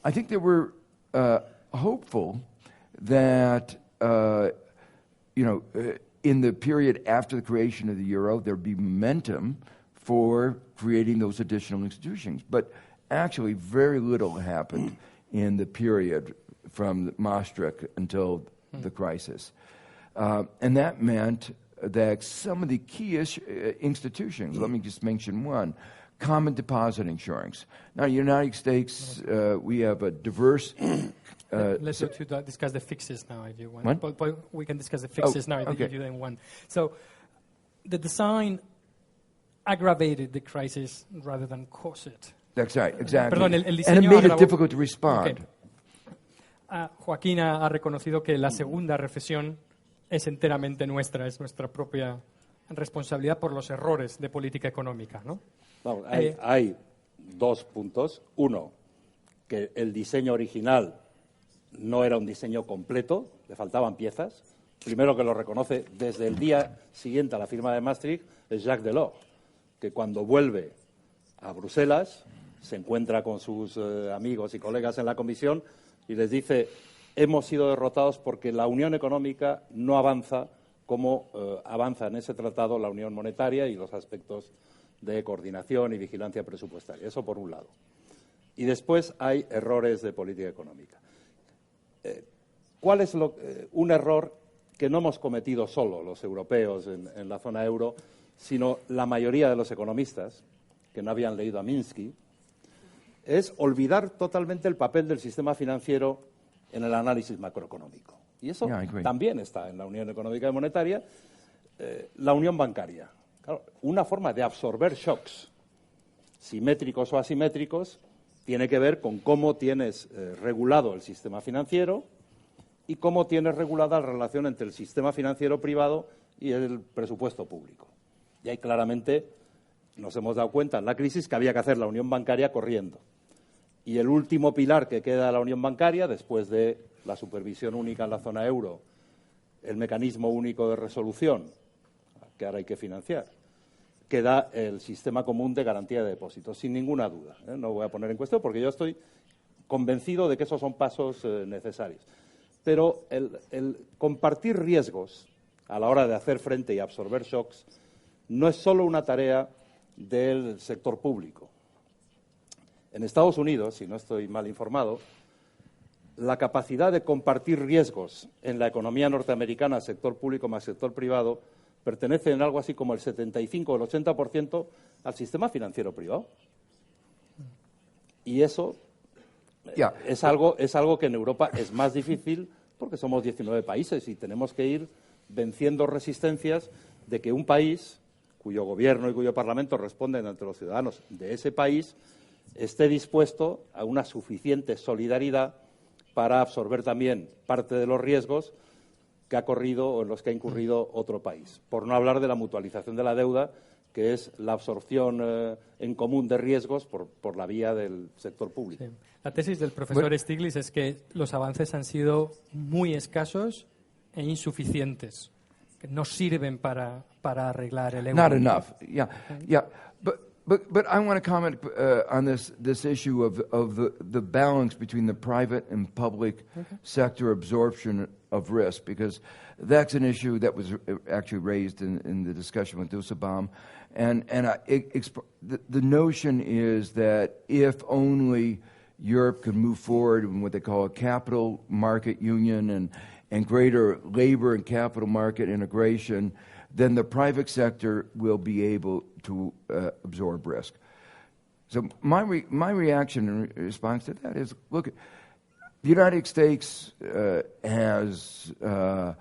I think they were hopeful that in the period after the creation of the euro, there'd be momentum for creating those additional institutions. But actually, very little happened in the period from Maastricht until the crisis. And that meant that some of the key institutions, let me just mention one, common deposit insurance. Now, in the United States, we have a diverse... Let's discuss the fixes now, if you want. But we can discuss the fixes now if you don't want. So, the design aggravated the crisis rather than caused it. That's right, exactly. Perdón, el diseño and it made agravó. it difficult to respond. Okay. Joaquín ha reconocido que la segunda recesión es enteramente nuestra, es nuestra propia responsabilidad por los errores de política económica, ¿no? Vamos, hay dos puntos. Uno, que el diseño original no era un diseño completo, le faltaban piezas. Primero que lo reconoce desde el día siguiente a la firma de Maastricht es Jacques Delors, que cuando vuelve a Bruselas se encuentra con sus amigos y colegas en la Comisión y les dice: hemos sido derrotados porque la Unión Económica no avanza como avanza en ese tratado la Unión Monetaria y los aspectos de coordinación y vigilancia presupuestaria. Eso por un lado. Y después hay errores de política económica. ¿Cuál es un error que no hemos cometido solo los europeos en la zona euro, sino la mayoría de los economistas que no habían leído a Minsky? Es olvidar totalmente el papel del sistema financiero en el análisis macroeconómico. Y eso también está en la Unión Económica y Monetaria. La unión bancaria. Claro, una forma de absorber shocks, simétricos o asimétricos, tiene que ver con cómo tienes regulado el sistema financiero y cómo tienes regulada la relación entre el sistema financiero privado y el presupuesto público. Y ahí claramente nos hemos dado cuenta en la crisis que había que hacer la unión bancaria corriendo. Y el último pilar que queda de la unión bancaria, después de la supervisión única en la zona euro, el mecanismo único de resolución, que ahora hay que financiar, queda el sistema común de garantía de depósitos, sin ninguna duda. No voy a poner en cuestión porque yo estoy convencido de que esos son pasos necesarios. Pero el compartir riesgos a la hora de hacer frente y absorber shocks no es solo una tarea del sector público. En Estados Unidos, si no estoy mal informado, la capacidad de compartir riesgos en la economía norteamericana, sector público más sector privado, pertenece en algo así como el 75 o el 80% al sistema financiero privado. Y eso es algo que en Europa es más difícil porque somos 19 países y tenemos que ir venciendo resistencias de que un país cuyo gobierno y cuyo parlamento responden ante los ciudadanos de ese país esté dispuesto a una suficiente solidaridad para absorber también parte de los riesgos que ha corrido o en los que ha incurrido otro país. Por no hablar de la mutualización de la deuda, que es la absorción en común de riesgos por la vía del sector público. Sí. La tesis del profesor Stiglitz es que los avances han sido muy escasos e insuficientes, que no sirven para arreglar el euro. Not enough. Yeah, yeah. But I want to comment on this issue of the balance between the private and public sector absorption of risk, because that's an issue that was actually raised in the discussion with Dusselbaum. And the notion is that if only Europe could move forward in what they call a capital market union and greater labor and capital market integration, then the private sector will be able to absorb risk. So my reaction in response to that is, look, the United States has a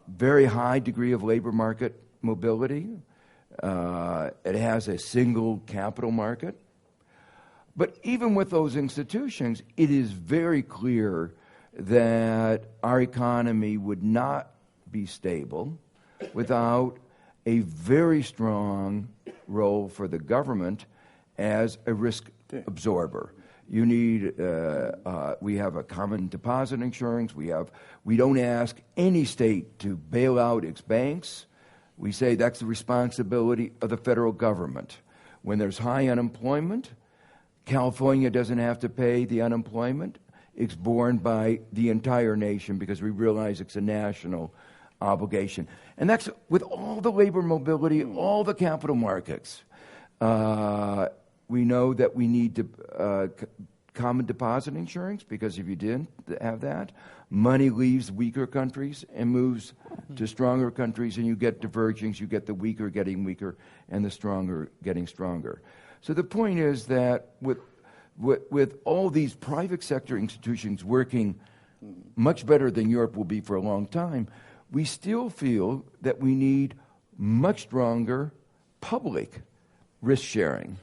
very high degree of labor market mobility. It has a single capital market. But even with those institutions, it is very clear that our economy would not be stable without a very strong role for the government as a risk absorber. You need, we have a common deposit insurance. We don't ask any state to bail out its banks. We say that's the responsibility of the federal government. When there's high unemployment, California doesn't have to pay the unemployment. It's borne by the entire nation because we realize it's a national obligation. And that's with all the labor mobility, all the capital markets. We know that we need common deposit insurance, because if you didn't have that, money leaves weaker countries and moves to stronger countries, and you get divergence. You get the weaker getting weaker and the stronger getting stronger. So the point is that with all these private sector institutions working much better than Europe will be for a long time, we still feel that we need much stronger public risk sharing.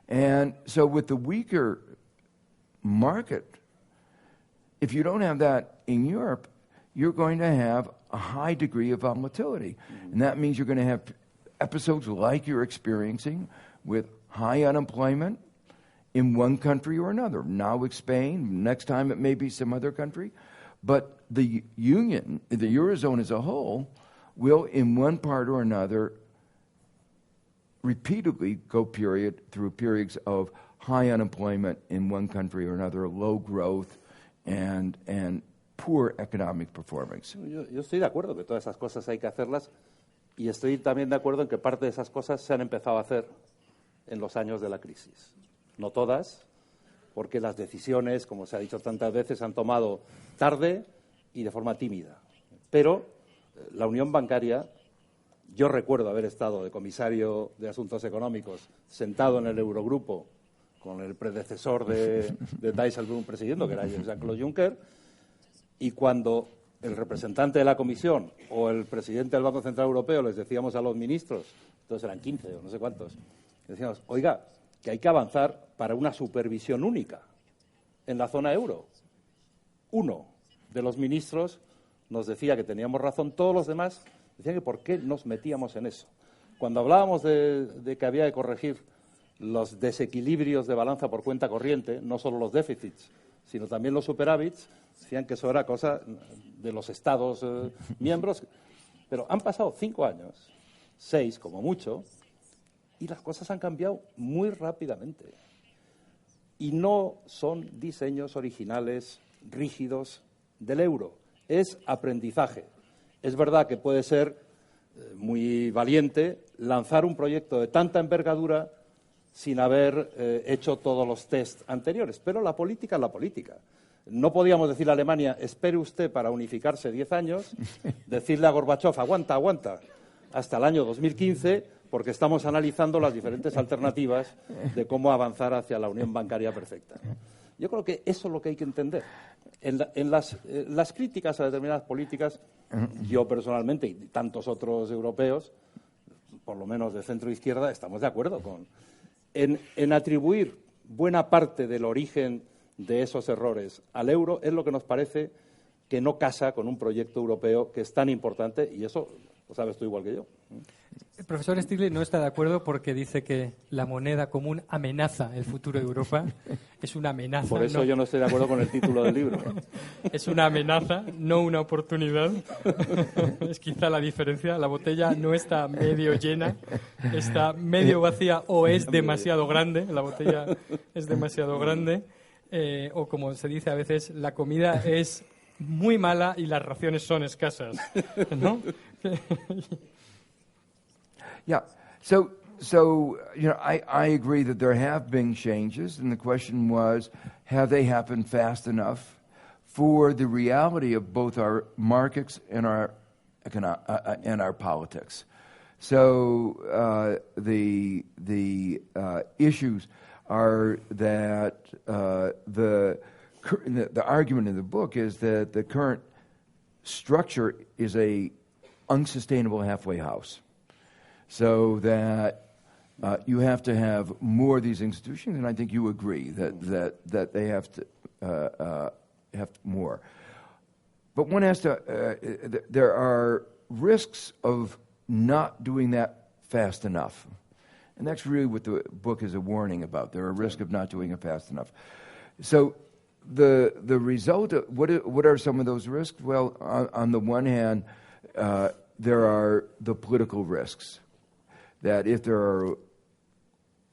And so with the weaker market, if you don't have that in Europe, you're going to have a high degree of volatility. And that means you're going to have episodes like you're experiencing with high unemployment in one country or another. Now with Spain, next time it may be some other country. But the Union, the Eurozone as a whole, will in one part or another repeatedly go through periods of high unemployment in one country or another, low growth, and poor economic performance. Yo estoy de acuerdo que todas esas cosas hay que hacerlas, y estoy también de acuerdo en que parte de esas cosas se han empezado a hacer en los años de la crisis. No todas, porque las decisiones, como se ha dicho tantas veces, se han tomado tarde y de forma tímida. Pero la unión bancaria, yo recuerdo haber estado de comisario de Asuntos Económicos sentado en el Eurogrupo con el predecesor de Dijsselbloem presidiendo, que era Jean-Claude Juncker, y cuando el representante de la Comisión o el presidente del Banco Central Europeo les decíamos a los ministros, entonces eran 15 o no sé cuántos, decíamos, oiga, que hay que avanzar para una supervisión única en la zona euro. Uno de los ministros nos decía que teníamos razón, todos los demás decían que por qué nos metíamos en eso. Cuando hablábamos de que había que corregir los desequilibrios de balanza por cuenta corriente, no solo los déficits, sino también los superávits, decían que eso era cosa de los Estados miembros. Pero han pasado 5 años, 6 como mucho, y las cosas han cambiado muy rápidamente. Y no son diseños originales, rígidos del euro. Es aprendizaje. Es verdad que puede ser muy valiente lanzar un proyecto de tanta envergadura sin haber hecho todos los test anteriores. Pero la política es la política. No podíamos decirle a Alemania, espere usted para unificarse 10 años, decirle a Gorbachov, aguanta, hasta el año 2015, porque estamos analizando las diferentes alternativas de cómo avanzar hacia la unión bancaria perfecta. Yo creo que eso es lo que hay que entender. En las críticas a determinadas políticas, yo personalmente y tantos otros europeos, por lo menos de centro izquierda, estamos de acuerdo en atribuir buena parte del origen de esos errores al euro. Es lo que nos parece que no casa con un proyecto europeo que es tan importante, y eso lo sabes tú igual que yo. El profesor Stiglitz no está de acuerdo porque dice que la moneda común amenaza el futuro de Europa. Es una amenaza. Por eso yo no estoy de acuerdo con el título del libro. Es una amenaza, no una oportunidad. Es quizá la diferencia. La botella no está medio llena, está medio vacía o es demasiado grande. La botella es demasiado grande. O como se dice a veces, la comida es muy mala y las raciones son escasas, ¿no? Yeah. So I agree that there have been changes, and the question was, have they happened fast enough for the reality of both our markets and our politics? So the issues are that the argument in the book is that the current structure is a unsustainable halfway house. So that you have to have more of these institutions, and I think you agree that they have to have more. But one has to. There are risks of not doing that fast enough, and that's really what the book is a warning about. There are risks of not doing it fast enough. So the result. What are some of those risks? Well, on the one hand, there are the political risks. That if there are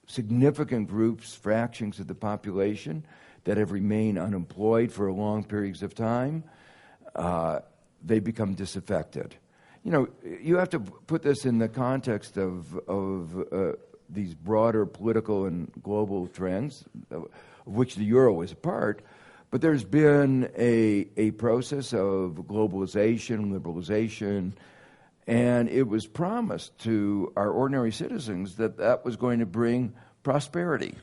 significant groups, fractions of the population that have remained unemployed for long periods of time, they become disaffected. You know, you have to put this in the context of these broader political and global trends, of which the euro is a part. But there's been a process of globalization, liberalization, and it was promised to our ordinary citizens that that was going to bring prosperity.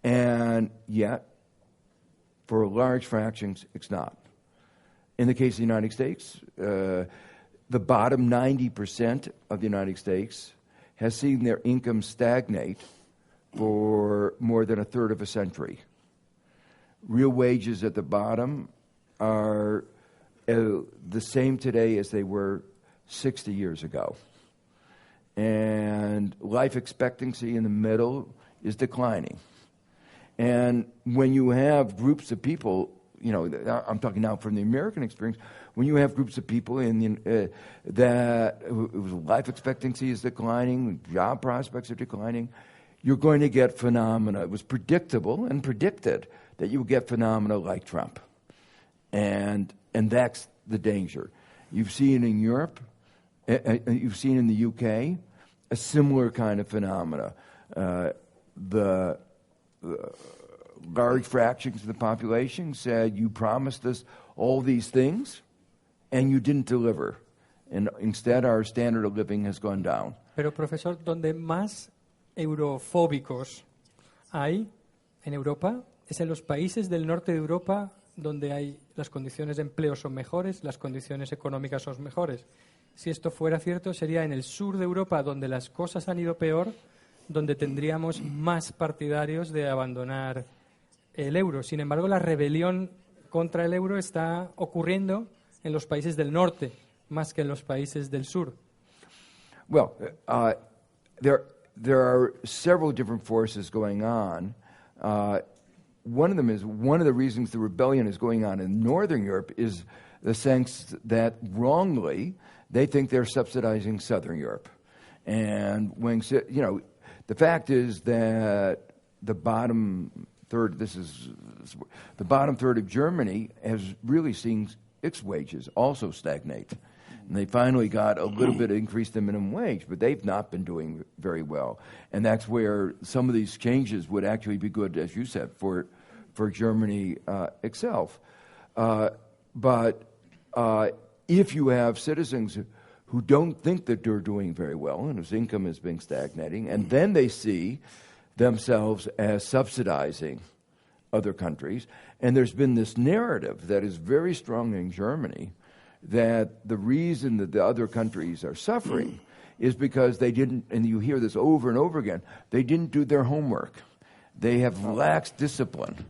And yet, for large fractions, it's not. In the case of the United States, the bottom 90% of the United States has seen their income stagnate for more than a third of a century. Real wages at the bottom are the same today as they were 60 years ago. And life expectancy in the middle is declining. And when you have groups of people, you know, I'm talking now from the American experience, when you have groups of people in that whose life expectancy is declining, job prospects are declining, you're going to get phenomena. It was predictable and predicted that you would get phenomena like Trump. And that's the danger. You've seen in Europe, you've seen in the UK, a similar kind of phenomena. The large fractions of the population said, you promised us all these things, and you didn't deliver. And instead, our standard of living has gone down. Pero, profesor, donde más eurofóbicos hay en Europa es en los países del norte de Europa, donde las condiciones de empleo son mejores, las condiciones económicas son mejores. Si esto fuera cierto, sería en el sur de Europa, donde las cosas han ido peor, donde tendríamos más partidarios de abandonar el euro. Sin embargo, la rebelión contra el euro está ocurriendo en los países del norte, más que en los países del sur. Well, there are several different forces going on. One of them is one of the reasons the rebellion is going on in Northern Europe is the sense that wrongly they think they're subsidizing Southern Europe. And when, you know, the fact is that the bottom third of Germany has really seen its wages also stagnate. And they finally got a little bit of increase in minimum wage, but they've not been doing very well. And that's where some of these changes would actually be good, as you said, for Germany itself. But if you have citizens who don't think that they're doing very well and whose income has been stagnating, and then they see themselves as subsidizing other countries, and there's been this narrative that is very strong in Germany that the reason that the other countries are suffering is because they didn't, and you hear this over and over again, they didn't do their homework. They have lax discipline.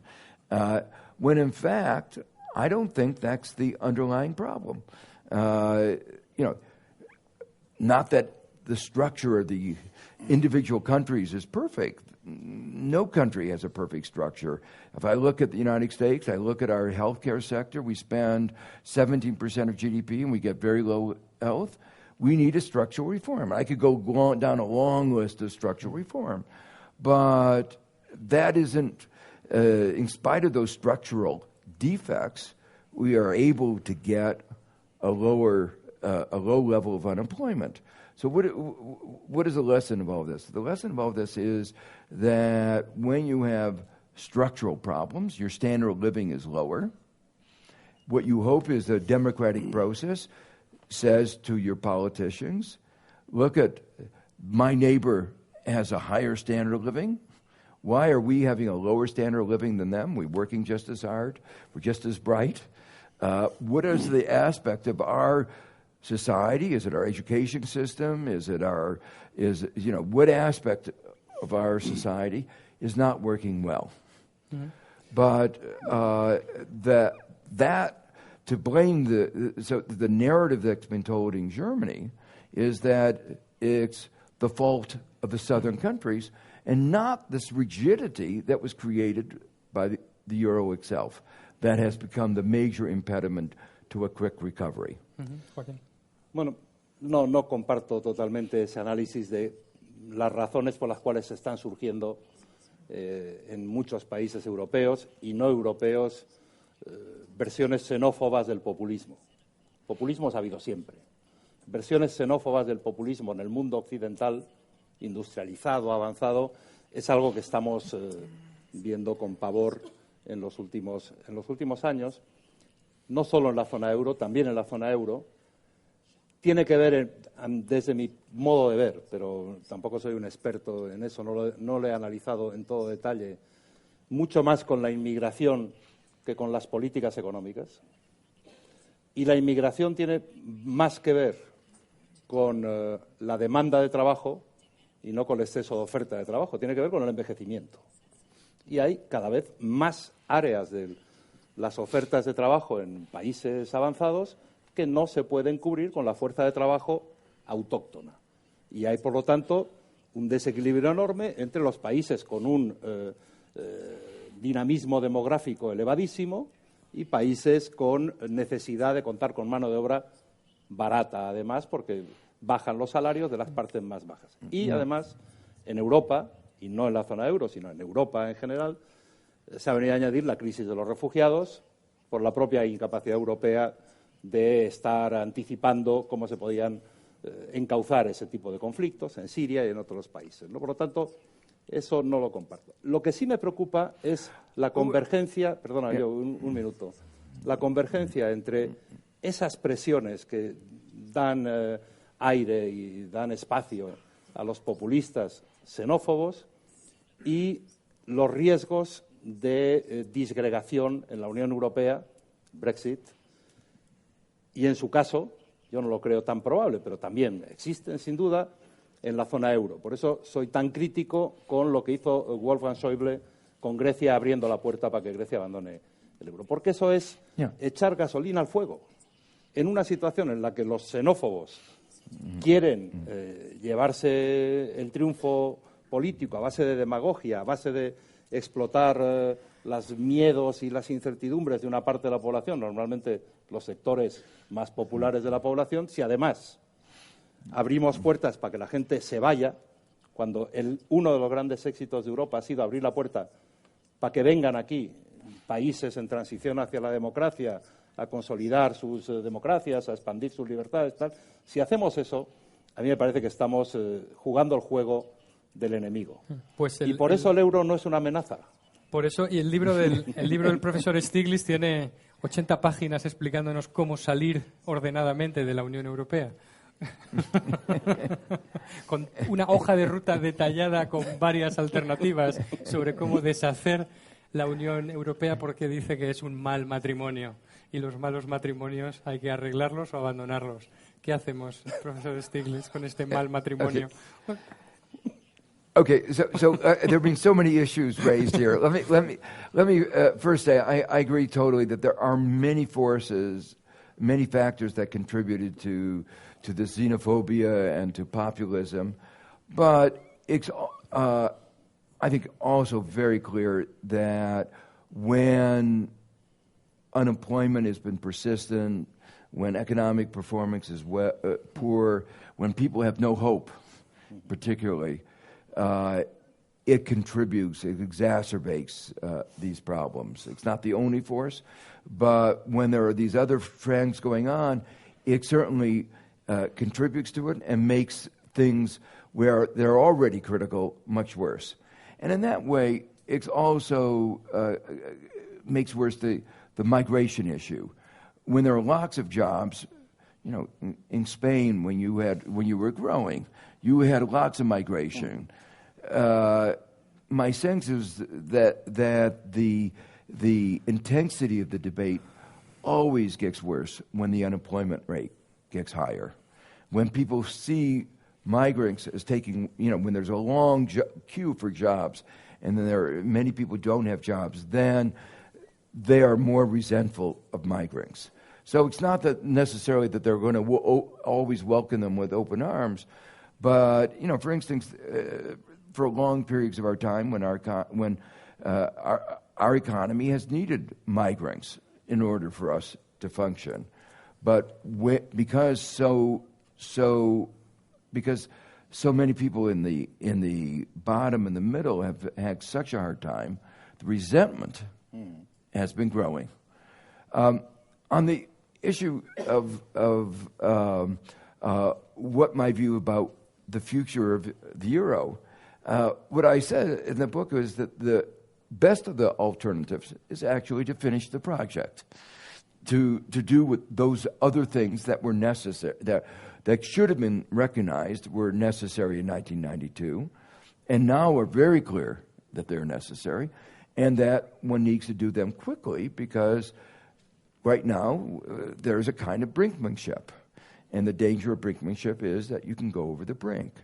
When in fact, I don't think that's the underlying problem. Not that the structure of the individual countries is perfect. No country has a perfect structure. If I look at the United States, I look at our healthcare sector, we spend 17% of GDP and we get very low health. We need a structural reform. I could go down a long list of structural reform. But that isn't, in spite of those structural defects, we are able to get a low level of unemployment. So what is the lesson of all this? The lesson of all this is that when you have structural problems, your standard of living is lower. What you hope is a democratic process says to your politicians, look at my neighbor has a higher standard of living. Why are we having a lower standard of living than them? We're working just as hard. We're just as bright. What is the aspect of our society? Is it our education system? What aspect of our society is not working well? Mm-hmm. But to blame the narrative that's been told in Germany is that it's the fault of the southern countries and not this rigidity that was created by the euro itself that has become the major impediment to a quick recovery. Joaquín. Bueno, no comparto totalmente ese análisis de las razones por las cuales están surgiendo en muchos países europeos y no europeos versiones xenófobas del populismo. Populismos ha habido siempre. Versiones xenófobas del populismo en el mundo occidental, industrializado, avanzado, es algo que estamos viendo con pavor en los últimos años, no solo en la zona euro, también en la zona euro. Tiene que ver, desde mi modo de ver, pero tampoco soy un experto en eso, no lo he analizado en todo detalle, mucho más con la inmigración que con las políticas económicas. Y la inmigración tiene más que ver con la demanda de trabajo y no con el exceso de oferta de trabajo, tiene que ver con el envejecimiento. Y hay cada vez más áreas de las ofertas de trabajo en países avanzados que no se pueden cubrir con la fuerza de trabajo autóctona. Y hay, por lo tanto, un desequilibrio enorme entre los países con un dinamismo demográfico elevadísimo y países con necesidad de contar con mano de obra barata, además, porque bajan los salarios de las partes más bajas. Y, además, en Europa, y no en la zona euro, sino en Europa en general, se ha venido a añadir la crisis de los refugiados por la propia incapacidad europea de estar anticipando cómo se podían encauzar ese tipo de conflictos en Siria y en otros países, ¿no? Por lo tanto, eso no lo comparto. Lo que sí me preocupa es la convergencia, un minuto, la convergencia entre esas presiones que dan aire y dan espacio a los populistas xenófobos y los riesgos de disgregación en la Unión Europea, Brexit, y en su caso, yo no lo creo tan probable, pero también existen sin duda en la zona euro. Por eso soy tan crítico con lo que hizo Wolfgang Schäuble con Grecia abriendo la puerta para que Grecia abandone el euro. Porque eso es echar gasolina al fuego. En una situación en la que los xenófobos quieren llevarse el triunfo político a base de demagogia, a base de explotar los miedos y las incertidumbres de una parte de la población, normalmente los sectores más populares de la población, si además abrimos puertas para que la gente se vaya, cuando uno de los grandes éxitos de Europa ha sido abrir la puerta para que vengan aquí países en transición hacia la democracia a consolidar sus democracias, a expandir sus libertades, tal. Si hacemos eso, a mí me parece que estamos jugando el juego del enemigo. Pues y por eso el euro no es una amenaza. Por eso, y el libro del profesor Stiglitz tiene 80 páginas explicándonos cómo salir ordenadamente de la Unión Europea. Con una hoja de ruta detallada con varias alternativas sobre cómo deshacer la Unión Europea, porque dice que es un mal matrimonio y los malos matrimonios hay que arreglarlos o abandonarlos. ¿Qué hacemos, profesor Stiglitz, con este mal matrimonio? Okay, so there have been so many issues raised here. Let me first say I agree totally that there are many forces, many factors that contributed to the xenophobia and to populism, but it's I think also very clear that when unemployment has been persistent, when economic performance is poor, when people have no hope, particularly, it contributes, it exacerbates these problems. It's not the only force, but when there are these other trends going on, it certainly contributes to it and makes things where they're already critical much worse. And in that way, it also makes worse the migration issue. When there are lots of jobs, you know, in Spain, when you were growing, you had lots of migration. My sense is that the intensity of the debate always gets worse when the unemployment rate gets higher. When people see migrants as taking, you know, when there's a long queue for jobs, and then there are many people who don't have jobs, then they are more resentful of migrants. So it's not that necessarily that they're going to always welcome them with open arms, but, you know, for instance, for long periods of our time when our economy has needed migrants in order for us to function, but because so many people in the bottom and the middle have had such a hard time, the resentment has been growing. On the issue of what my view about the future of the euro, what I said in the book is that the best of the alternatives is actually to finish the project, to do with those other things that were necessary, that should have been recognized were necessary in 1992, and now are very clear that they're necessary, and that one needs to do them quickly because right now there's a kind of brinkmanship. And the danger of brinkmanship is that you can go over the brink.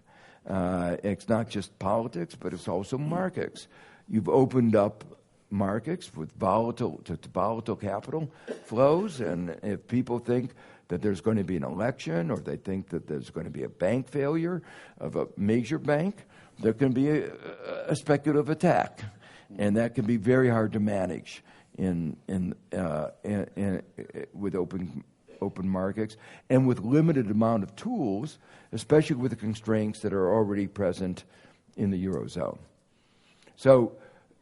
It's not just politics, but it's also markets. You've opened up markets with volatile capital flows, and if people think that there's going to be an election or they think that there's going to be a bank failure of a major bank, there can be a speculative attack, and that can be very hard to manage with open markets and with limited amount of tools, especially with the constraints that are already present in the Eurozone. So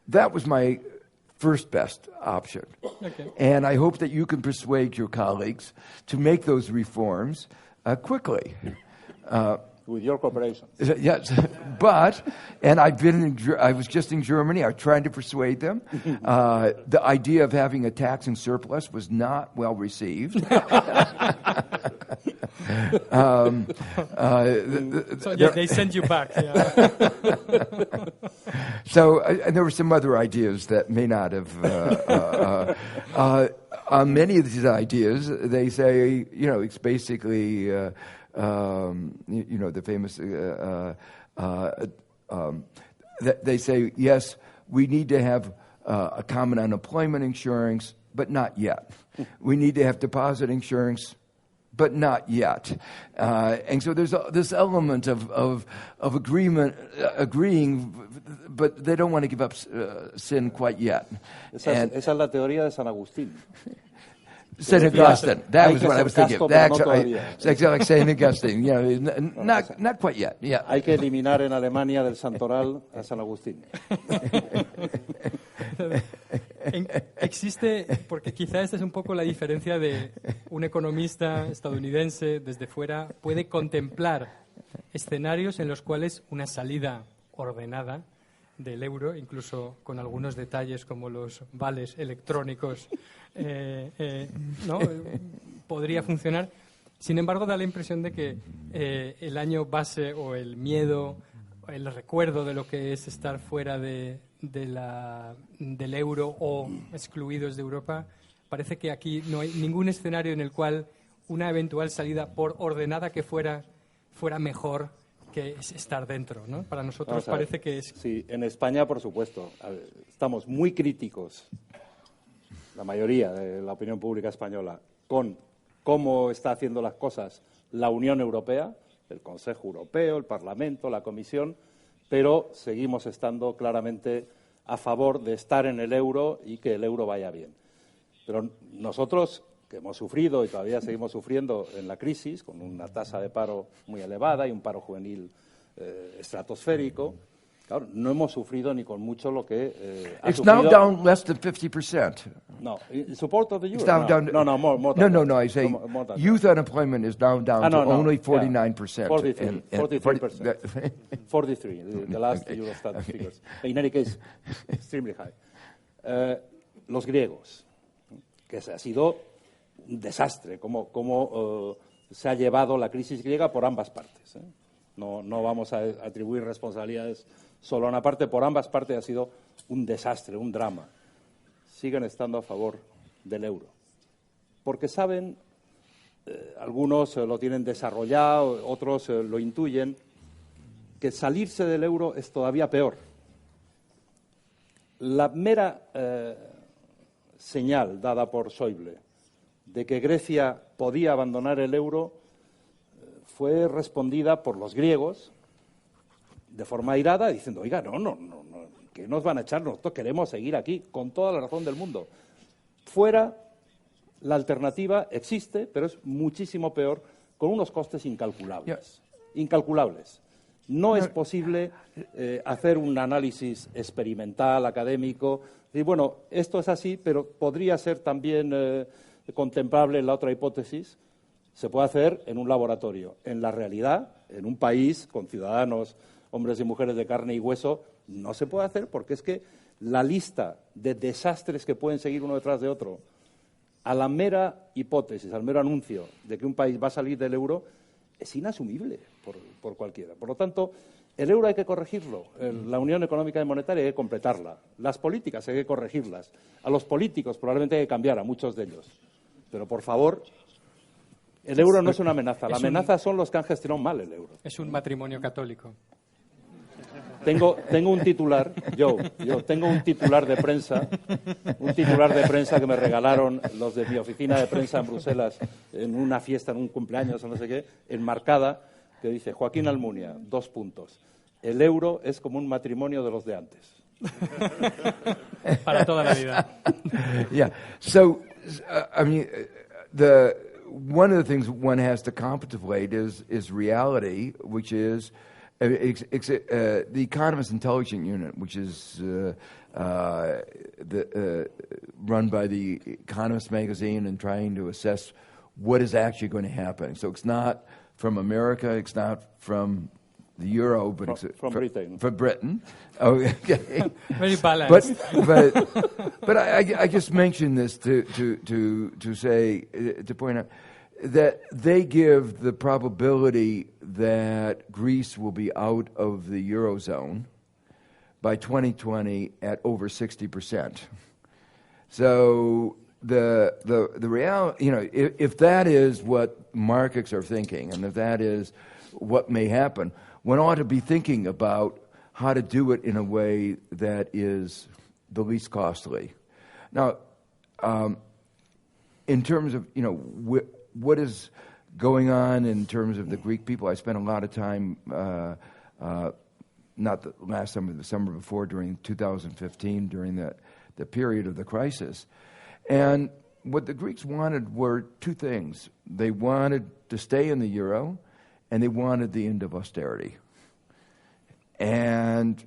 that was my first best option. Okay. And I hope that you can persuade your colleagues to make those reforms quickly. With your cooperation. Yes, but, and I was just in Germany, I was trying to persuade them. The idea of having a tax and surplus was not well received. So they send you back. Yeah. So, and there were some other ideas that may not have. On many of these ideas, they say, you know, it's basically. You know, the famous, they say, yes, we need to have a common unemployment insurance, but not yet. We need to have deposit insurance, but not yet. And so there's this element of agreeing, but they don't want to give up sin quite yet. Esa es la teoría de San Agustín. St. Augustine. That was what I was thinking. That's like St. Augustine. You know, not quite yet. Yeah. Hay que eliminar en Alemania del santoral a San Agustín. existe, porque quizá esta es un poco la diferencia de un economista estadounidense desde fuera puede contemplar escenarios en los cuales una salida ordenada del euro, incluso con algunos detalles como los vales electrónicos, ¿no? Podría funcionar. Sin embargo, da la impresión de que el año base o el miedo, el recuerdo de lo que es estar fuera del euro o excluidos de Europa, parece que aquí no hay ningún escenario en el cual una eventual salida, por ordenada que fuera mejor que estar dentro, ¿no? Para nosotros parece que es... Sí, en España, por supuesto. Estamos muy críticos, la mayoría de la opinión pública española, con cómo está haciendo las cosas la Unión Europea, el Consejo Europeo, el Parlamento, la Comisión, pero seguimos estando claramente a favor de estar en el euro y que el euro vaya bien. Pero nosotros, que hemos sufrido y todavía seguimos sufriendo en la crisis, con una tasa de paro muy elevada y un paro juvenil estratosférico, claro, no hemos sufrido ni con mucho lo que ha It's sufrido. now down less than 50%. No, in support of the euro. It's down, down. No, more than that. I say More than youth unemployment is now down to only 49%. 43%. 43, the last Eurostat figures. In any case, extremely high. Los griegos, que ha sido un desastre, cómo se ha llevado la crisis griega por ambas partes. No vamos a atribuir responsabilidades solo a una parte, por ambas partes ha sido un desastre, un drama. Siguen estando a favor del euro. Porque saben, algunos lo tienen desarrollado, otros lo intuyen, que salirse del euro es todavía peor. La mera señal dada por Schäuble de que Grecia podía abandonar el euro fue respondida por los griegos de forma airada, diciendo, oiga, no, que nos van a echar, nosotros queremos seguir aquí, con toda la razón del mundo. Fuera, la alternativa existe, pero es muchísimo peor, con unos costes incalculables. Incalculables. No es posible hacer un análisis experimental, académico, y bueno, esto es así, pero podría ser también contemplable en la otra hipótesis. Se puede hacer en un laboratorio. En la realidad, en un país con ciudadanos, hombres y mujeres de carne y hueso, no se puede hacer porque es que la lista de desastres que pueden seguir uno detrás de otro a la mera hipótesis, al mero anuncio de que un país va a salir del euro, es inasumible por cualquiera. Por lo tanto, el euro hay que corregirlo, la Unión Económica y Monetaria hay que completarla, las políticas hay que corregirlas, a los políticos probablemente hay que cambiar, a muchos de ellos. Pero, por favor, el euro no es una amenaza, la amenaza son los que han gestionado mal el euro. Es un matrimonio católico. Tengo un titular, yo tengo un titular de prensa que me regalaron los de mi oficina de prensa en Bruselas en una fiesta, en un cumpleaños o no sé qué, enmarcada, que dice, Joaquín Almunia, 2 puntos, el euro es como un matrimonio de los de antes. Para toda la vida. Yeah. So, I mean, one of the things one has to contemplate is reality, which is the Economist Intelligence Unit, which is run by the Economist magazine and trying to assess what is actually going to happen. So it's not from America, it's not from the euro, but from Britain. From Britain. Okay. Very balanced. But I just mentioned this to say, to point out that they give the probability that Greece will be out of the Eurozone by 2020 at over 60%. So the reality, you know, if that is what markets are thinking, and if that is what may happen, one ought to be thinking about how to do it in a way that is the least costly. Now, in terms of, you know, what is going on in terms of the Greek people, I spent a lot of time, not the last summer, the summer before, during 2015, during the period of the crisis. And what the Greeks wanted were two things. They wanted to stay in the euro, and they wanted the end of austerity. And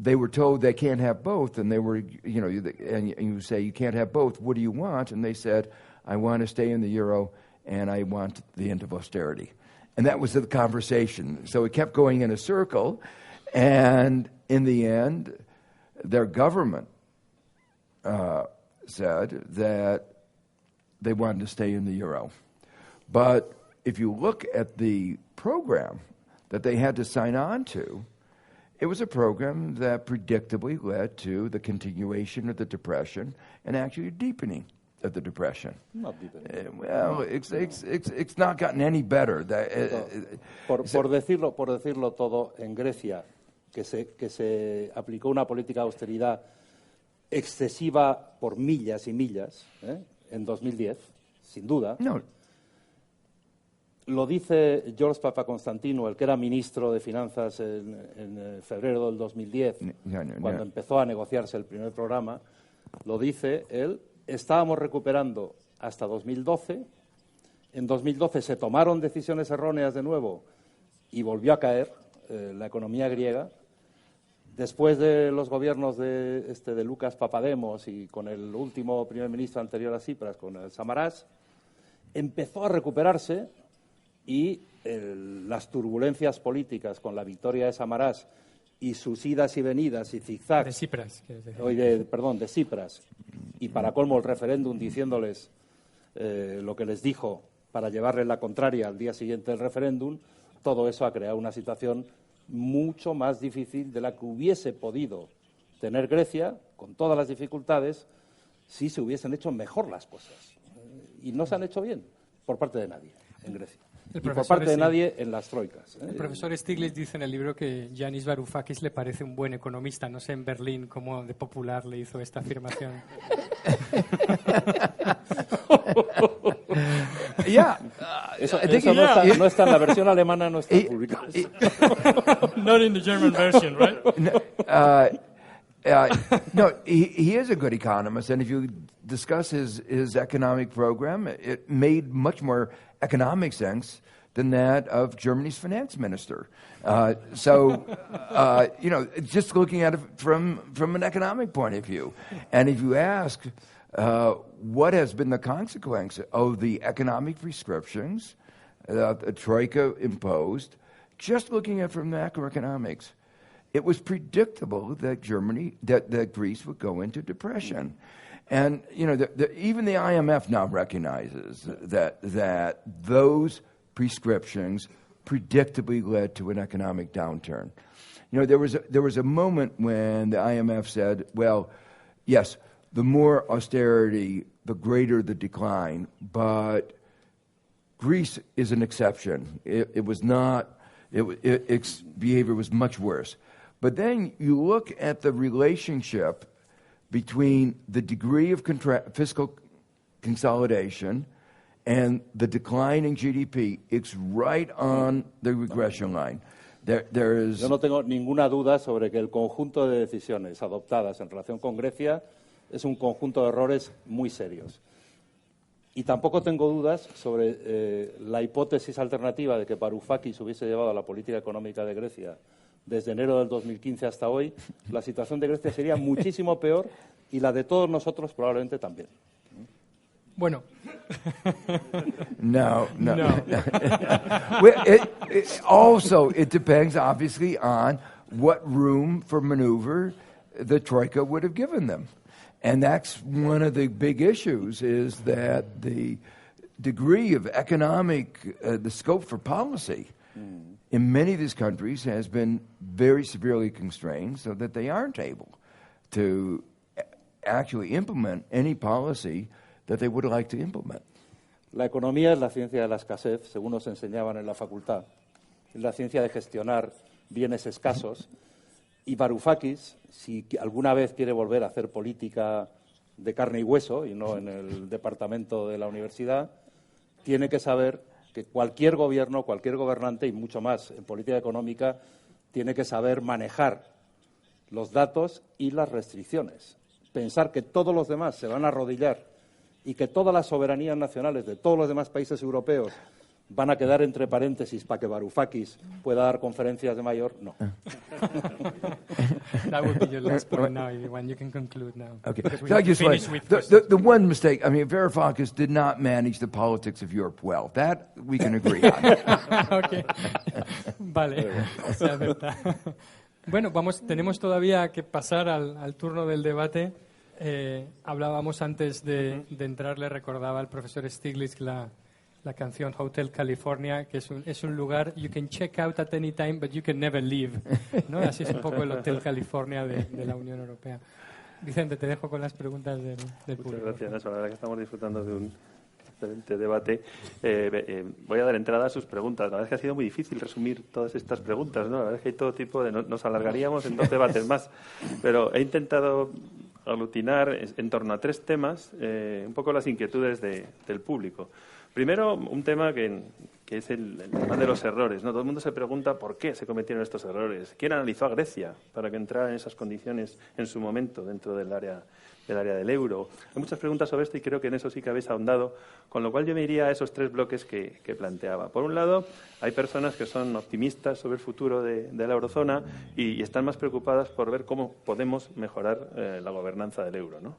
they were told they can't have both, and they were, you know, and you say you can't have both. What do you want? And they said, I want to stay in the euro, and I want the end of austerity. And that was the conversation. So it kept going in a circle, and in the end, their government said that they wanted to stay in the euro. But if you look at the program that they had to sign on to, it was a program that predictably led to the continuation of the Depression and actually a deepening of the Depression. Not deepening. Well, it's not gotten any better. Por decirlo todo, en Grecia, que se aplicó una política de austeridad excesiva por millas y millas, en 2010, sin duda. No. Lo dice George Papakonstantinou, el que era ministro de Finanzas en febrero del 2010, cuando empezó a negociarse el primer programa. Lo dice él. Estábamos recuperando hasta 2012. En 2012 se tomaron decisiones erróneas de nuevo y volvió a caer la economía griega. Después de los gobiernos de Lucas Papademos y con el último primer ministro anterior a Tsipras, con el Samaras, empezó a recuperarse y las turbulencias políticas con la victoria de Samaras y sus idas y venidas y zigzags. De Tsipras. De Tsipras. Y para colmo el referéndum diciéndoles lo que les dijo para llevarle la contraria al día siguiente del referéndum, todo eso ha creado una situación mucho más difícil de la que hubiese podido tener Grecia, con todas las dificultades, si se hubiesen hecho mejor las cosas. Y no se han hecho bien por parte de nadie en Grecia. Y por parte de nadie en las troicas. El profesor Stiglitz dice en el libro que Yanis Varoufakis le parece un buen economista. No sé en Berlín cómo de popular le hizo esta afirmación. Eso no está en la versión alemana, no está publicado. Not in the German version, right? No, he is a good economist, and if you discuss his economic program, it made much more economic sense than that of Germany's finance minister. You know, just looking at it from an economic point of view. And if you ask what has been the consequence of the economic prescriptions the Troika imposed, just looking at it from macroeconomics, it was predictable that that Greece would go into depression. And, you know, even the IMF now recognizes that those prescriptions predictably led to an economic downturn. You know, there was a moment when the IMF said, well, yes, the more austerity, the greater the decline, but Greece is an exception. It was not, its behavior was much worse. But then you look at the relationship between the degree of fiscal consolidation and the decline in GDP. It's right on the regression line. Yo no tengo ninguna duda sobre que el conjunto de decisiones adoptadas en relación con Grecia es un conjunto de errores muy serios. Y tampoco tengo dudas sobre la hipótesis alternativa de que Varoufakis hubiese llevado a la política económica de Grecia desde enero del 2015 hasta hoy. La situación de Grecia sería muchísimo peor y la de todos nosotros probablemente también. Bueno. No. Well, also, it depends, obviously, on what room for maneuver the Troika would have given them. And that's one of the big issues, is that the degree of economic, the scope for policy in many of these countries has been very severely constrained, so that they aren't able to actually implement any policy that they would like to implement. La economía es la ciencia de la escasez, según nos enseñaban en la facultad. Es la ciencia de gestionar bienes escasos. Y Varoufakis, si alguna vez quiere volver a hacer política de carne y hueso, y no en el departamento de la universidad, tiene que saber que cualquier gobierno, cualquier gobernante, y mucho más en política económica, tiene que saber manejar los datos y las restricciones. Pensar que todos los demás se van a arrodillar y que todas las soberanías nacionales de todos los demás países europeos ¿Van a quedar entre paréntesis para que Varoufakis pueda dar conferencias de mayor? No. That would be your last point now, when you can conclude now. Okay. Because we So I have to just finish like with the one mistake. I mean, Varoufakis did not manage the politics of Europe well. That we can agree on. Okay. Vale, se acepta. Bueno, tenemos todavía que pasar al turno del debate. Hablábamos antes de entrar, le recordaba al profesor Stiglitz la canción Hotel California, que es un lugar you can check out at any time, but you can never leave, ¿no? Así es un poco el Hotel California de la Unión Europea. Vicente, te dejo con las preguntas del público. Muchas gracias, Nacho. La verdad que estamos disfrutando de un excelente debate. Voy a dar entrada a sus preguntas. La verdad es que ha sido muy difícil resumir todas estas preguntas, ¿no? La verdad es que hay todo tipo de... Nos alargaríamos en 2 debates más, pero he intentado aglutinar en torno a 3 temas un poco las inquietudes del público. Primero, un tema que es el tema de los errores, ¿no? Todo el mundo se pregunta por qué se cometieron estos errores. ¿Quién analizó a Grecia para que entrara en esas condiciones en su momento dentro del área del euro? Hay muchas preguntas sobre esto y creo que en eso sí que habéis ahondado, con lo cual yo me iría a esos 3 bloques que planteaba. Por un lado, hay personas que son optimistas sobre el futuro de la eurozona y están más preocupadas por ver cómo podemos mejorar la gobernanza del euro, ¿no?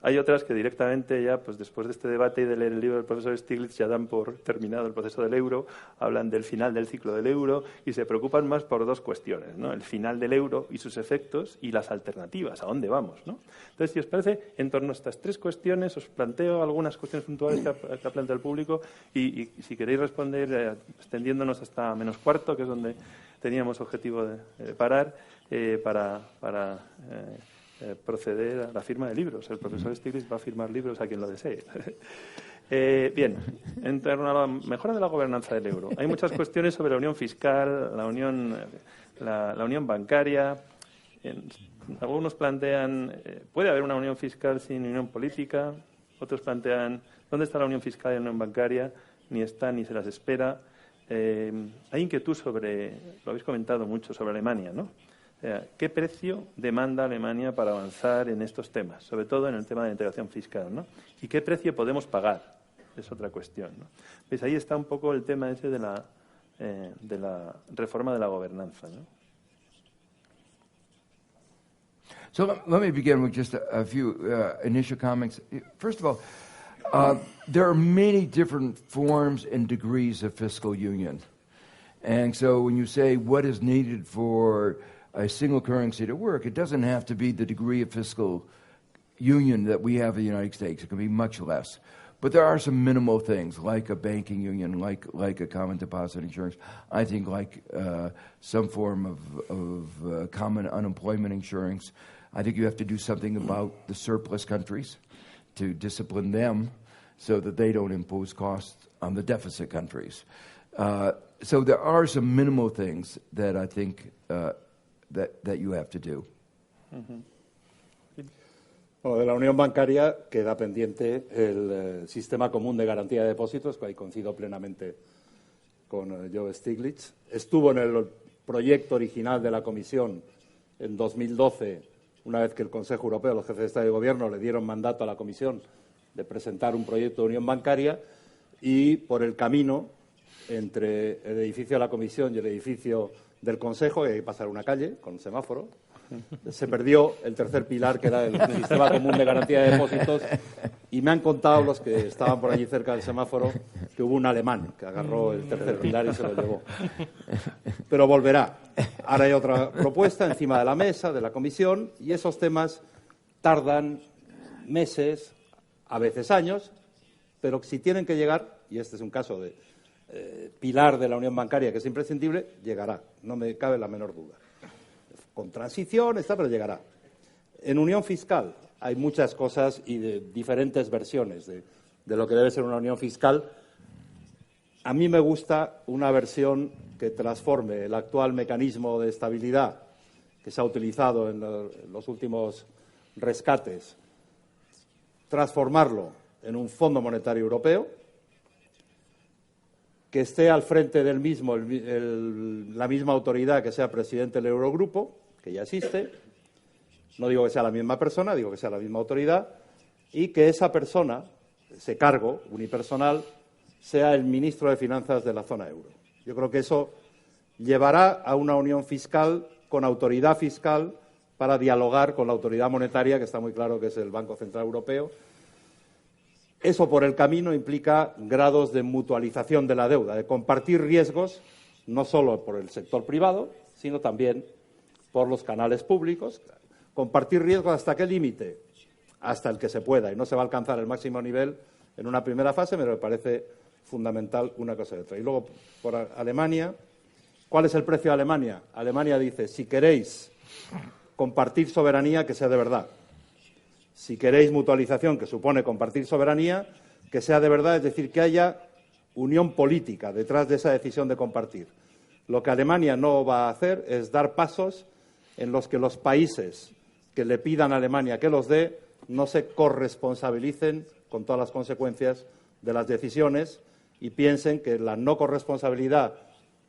Hay otras que directamente ya, pues después de este debate y de leer el libro del profesor Stiglitz, ya dan por terminado el proceso del euro, hablan del final del ciclo del euro y se preocupan más por 2 cuestiones, ¿no? El final del euro y sus efectos y las alternativas, a dónde vamos, ¿no? Entonces, si os parece, en torno a estas 3 cuestiones, os planteo algunas cuestiones puntuales que ha planteado el público y si queréis responder, extendiéndonos hasta -4, que es donde teníamos objetivo de parar, para proceder a la firma de libros. El profesor Stiglitz va a firmar libros a quien lo desee. Bien, en torno a la mejora de la gobernanza del euro. Hay muchas cuestiones sobre la unión fiscal, la unión bancaria. Algunos plantean, ¿puede haber una unión fiscal sin unión política? Otros plantean, ¿dónde está la unión fiscal y la unión bancaria? Ni está ni se las espera. Hay inquietud sobre, lo habéis comentado mucho, sobre Alemania, ¿no? ¿Qué precio demanda Alemania para avanzar en estos temas? Sobre todo en el tema de la integración fiscal, ¿no? ¿Y qué precio podemos pagar? Es otra cuestión, ¿no? Pues ahí está un poco el tema ese de la reforma de la gobernanza, ¿no? So let me begin with just a few initial comments. First of all, there are many different forms and degrees of fiscal union. And so when you say what is needed for a single currency to work, it doesn't have to be the degree of fiscal union that we have in the United States. It can be much less. But there are some minimal things, like a banking union, like a common deposit insurance. I think like some form of common unemployment insurance. I think you have to do something about the surplus countries to discipline them so that they don't impose costs on the deficit countries. So there are some minimal things that I think that you have to do. Bueno, de la unión bancaria queda pendiente el sistema común de garantía de depósitos, que ahí coincido plenamente con Joe Stiglitz. Estuvo en el proyecto original de la Comisión en 2012, una vez que el Consejo Europeo, los jefes de Estado y de Gobierno, le dieron mandato a la Comisión de presentar un proyecto de unión bancaria, y por el camino entre el edificio de la Comisión y el edificio del Consejo, y hay que pasar una calle con un semáforo, se perdió el tercer pilar, que era el sistema común de garantía de depósitos, y me han contado los que estaban por allí cerca del semáforo que hubo un alemán que agarró el tercer pilar y se lo llevó. Pero volverá. Ahora hay otra propuesta encima de la mesa de la Comisión, y esos temas tardan meses, a veces años, pero si tienen que llegar, y este es un caso de pilar de la unión bancaria que es imprescindible, llegará, no me cabe la menor duda. Con transición está, pero llegará. En unión fiscal hay muchas cosas y de diferentes versiones de lo que debe ser una unión fiscal. A mí me gusta una versión que transforme el actual mecanismo de estabilidad que se ha utilizado en los últimos rescates, transformarlo en un Fondo Monetario Europeo, que esté al frente del mismo la misma autoridad que sea presidente del Eurogrupo, que ya existe. No digo que sea la misma persona, digo que sea la misma autoridad, y que esa persona, ese cargo unipersonal, sea el ministro de Finanzas de la zona euro. Yo creo que eso llevará a una unión fiscal con autoridad fiscal para dialogar con la autoridad monetaria, que está muy claro que es el Banco Central Europeo. Eso, por el camino, implica grados de mutualización de la deuda, de compartir riesgos, no solo por el sector privado, sino también por los canales públicos. Compartir riesgos ¿hasta qué límite? Hasta el que se pueda, y no se va a alcanzar el máximo nivel en una primera fase, pero me parece fundamental una cosa y otra. Y luego, por Alemania, ¿cuál es el precio de Alemania? Alemania dice, si queréis compartir soberanía, que sea de verdad. Si queréis mutualización, que supone compartir soberanía, que sea de verdad, es decir, que haya unión política detrás de esa decisión de compartir. Lo que Alemania no va a hacer es dar pasos en los que los países que le pidan a Alemania que los dé no se corresponsabilicen con todas las consecuencias de las decisiones y piensen que la no corresponsabilidad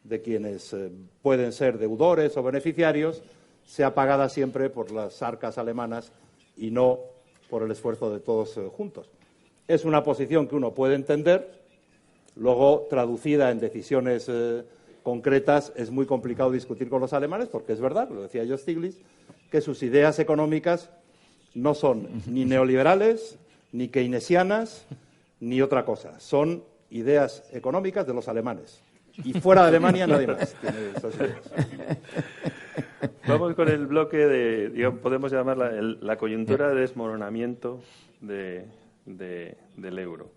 de quienes pueden ser deudores o beneficiarios sea pagada siempre por las arcas alemanas y no por el esfuerzo de todos juntos. Es una posición que uno puede entender, luego traducida en decisiones concretas es muy complicado discutir con los alemanes porque es verdad, lo decía yo Stiglitz, que sus ideas económicas no son ni neoliberales, ni keynesianas, ni otra cosa. Son ideas económicas de los alemanes. Y fuera de Alemania nadie más tiene esas ideas. Vamos con el bloque de, digamos, podemos llamarla la coyuntura de desmoronamiento del euro.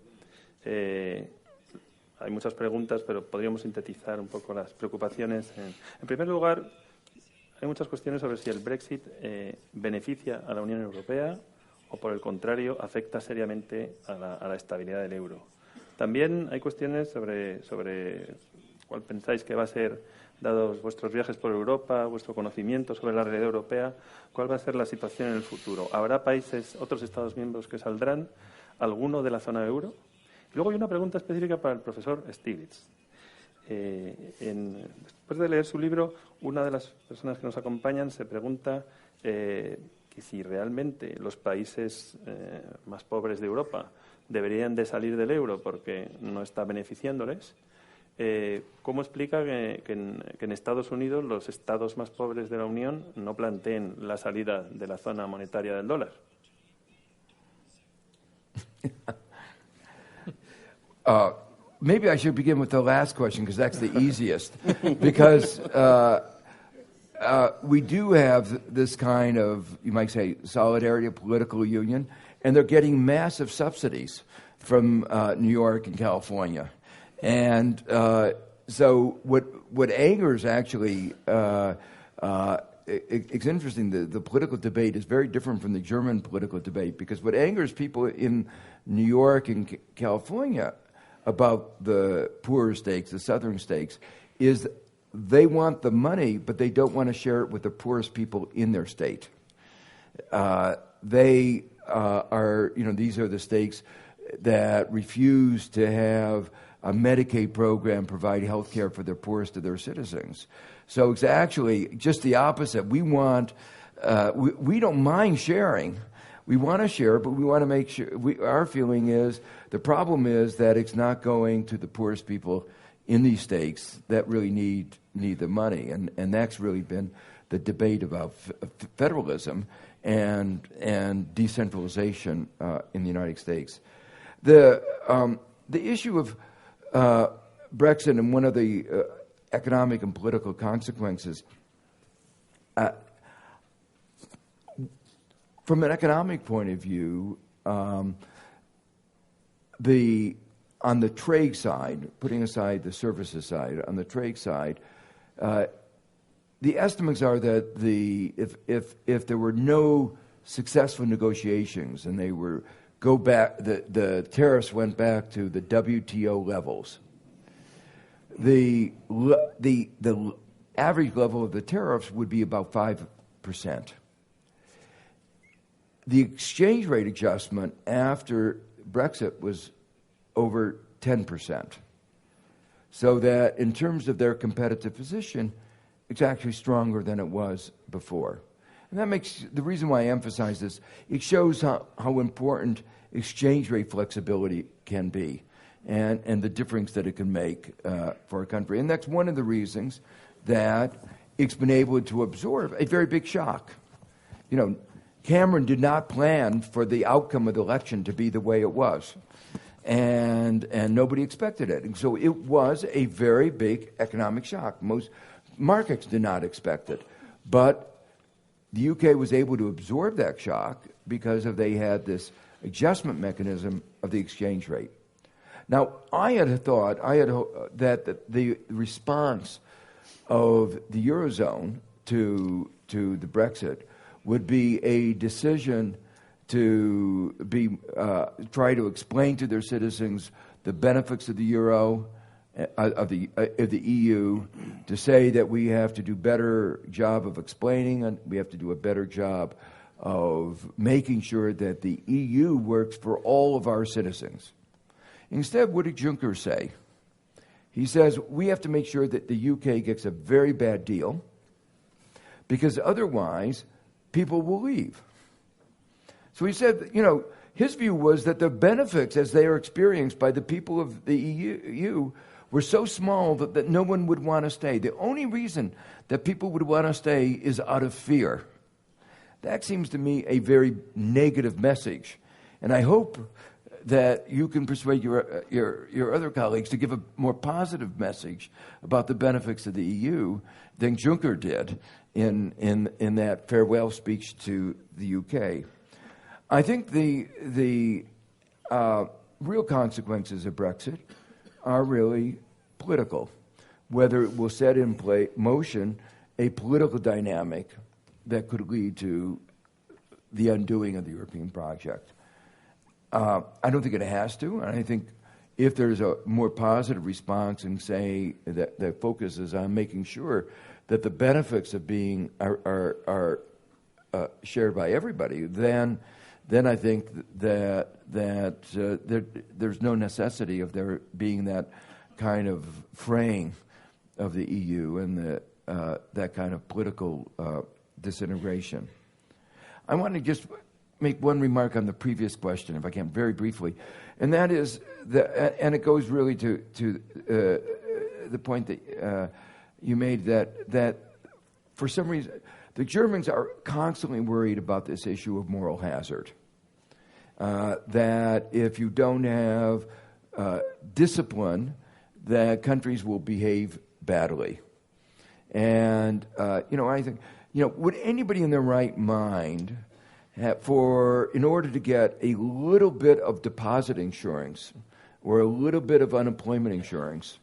Hay muchas preguntas, pero podríamos sintetizar un poco las preocupaciones. En primer lugar, hay muchas cuestiones sobre si el Brexit beneficia a la Unión Europea o, por el contrario, afecta seriamente a la estabilidad del euro. También hay cuestiones sobre cuál pensáis que va a ser, dados vuestros viajes por Europa, vuestro conocimiento sobre la realidad europea, cuál va a ser la situación en el futuro. ¿Habrá países, otros Estados miembros que saldrán, alguno de la zona euro? Luego hay una pregunta específica para el profesor Stiglitz. Después de leer su libro, una de las personas que nos acompañan se pregunta que si realmente los países más pobres de Europa deberían de salir del euro porque no está beneficiándoles. ¿Cómo explica que en Estados Unidos los estados más pobres de la Unión no planteen la salida de la zona monetaria del dólar? Maybe I should begin with the last question because that's the easiest. Because we do have this kind of, you might say, solidarity of political union, and they're getting massive subsidies from New York and California. And so what angers actually, it's interesting, the political debate is very different from the German political debate, because what angers people in New York and California about the poorer states, the southern states, is they want the money, but they don't want to share it with the poorest people in their state. They are, these are the states that refuse to have a Medicaid program provide health care for the poorest of their citizens. So it's actually just the opposite. We want, we don't mind sharing. We want to share, but we want to make sure, our feeling is, the problem is that it's not going to the poorest people in these states that really need the money. And that's really been the debate about federalism and decentralization in the United States. The issue of Brexit and one of the economic and political consequences, from an economic point of view, on the trade side, putting aside the services side, on the trade side, the estimates are that if there were no successful negotiations and they were the tariffs went back to the WTO levels, the average level of the tariffs would be about 5%. The exchange rate adjustment after Brexit was over 10%. So that in terms of their competitive position, it's actually stronger than it was before. And that makes, the reason why I emphasize this, it shows how important exchange rate flexibility can be. and the difference that it can make for a country. And that's one of the reasons that it's been able to absorb a very big shock. You know, Cameron did not plan for the outcome of the election to be the way it was. And nobody expected it. And so it was a very big economic shock. Most markets did not expect it. But the UK was able to absorb that shock because they had this adjustment mechanism of the exchange rate. Now, I had thought that the response of the Eurozone to the Brexit would be a decision to try to explain to their citizens the benefits of the euro, of the EU, to say that we have to do a better job of explaining and we have to do a better job of making sure that the EU works for all of our citizens. Instead, what did Juncker say? He says, we have to make sure that the UK gets a very bad deal because otherwise people will leave. So he said, you know, his view was that the benefits as they are experienced by the people of the EU were so small that no one would want to stay. The only reason that people would want to stay is out of fear. That seems to me a very negative message. And I hope that you can persuade your other colleagues to give a more positive message about the benefits of the EU than Juncker did in that farewell speech to the UK. I think the real consequences of Brexit are really political, whether it will set in motion a political dynamic that could lead to the undoing of the European project. I don't think it has to, and I think if there's a more positive response and say that focuses on making sure that the benefits of being are shared by everybody, then I think that there's no necessity of there being that kind of fraying of the EU and that kind of political disintegration. I want to just make one remark on the previous question, if I can, very briefly, and that is and it goes really to the point that you made that for some reason the Germans are constantly worried about this issue of moral hazard. That if you don't have discipline, that countries will behave badly. And I think, would anybody in their right mind in order to get a little bit of deposit insurance or a little bit of unemployment insurance,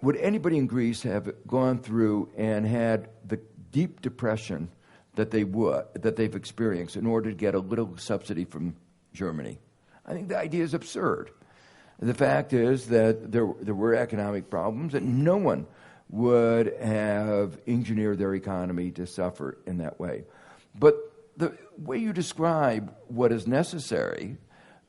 would anybody in Greece have gone through and had the deep depression that they've experienced in order to get a little subsidy from Germany? I think the idea is absurd. The fact is that there were economic problems and no one would have engineered their economy to suffer in that way. But the way you describe what is necessary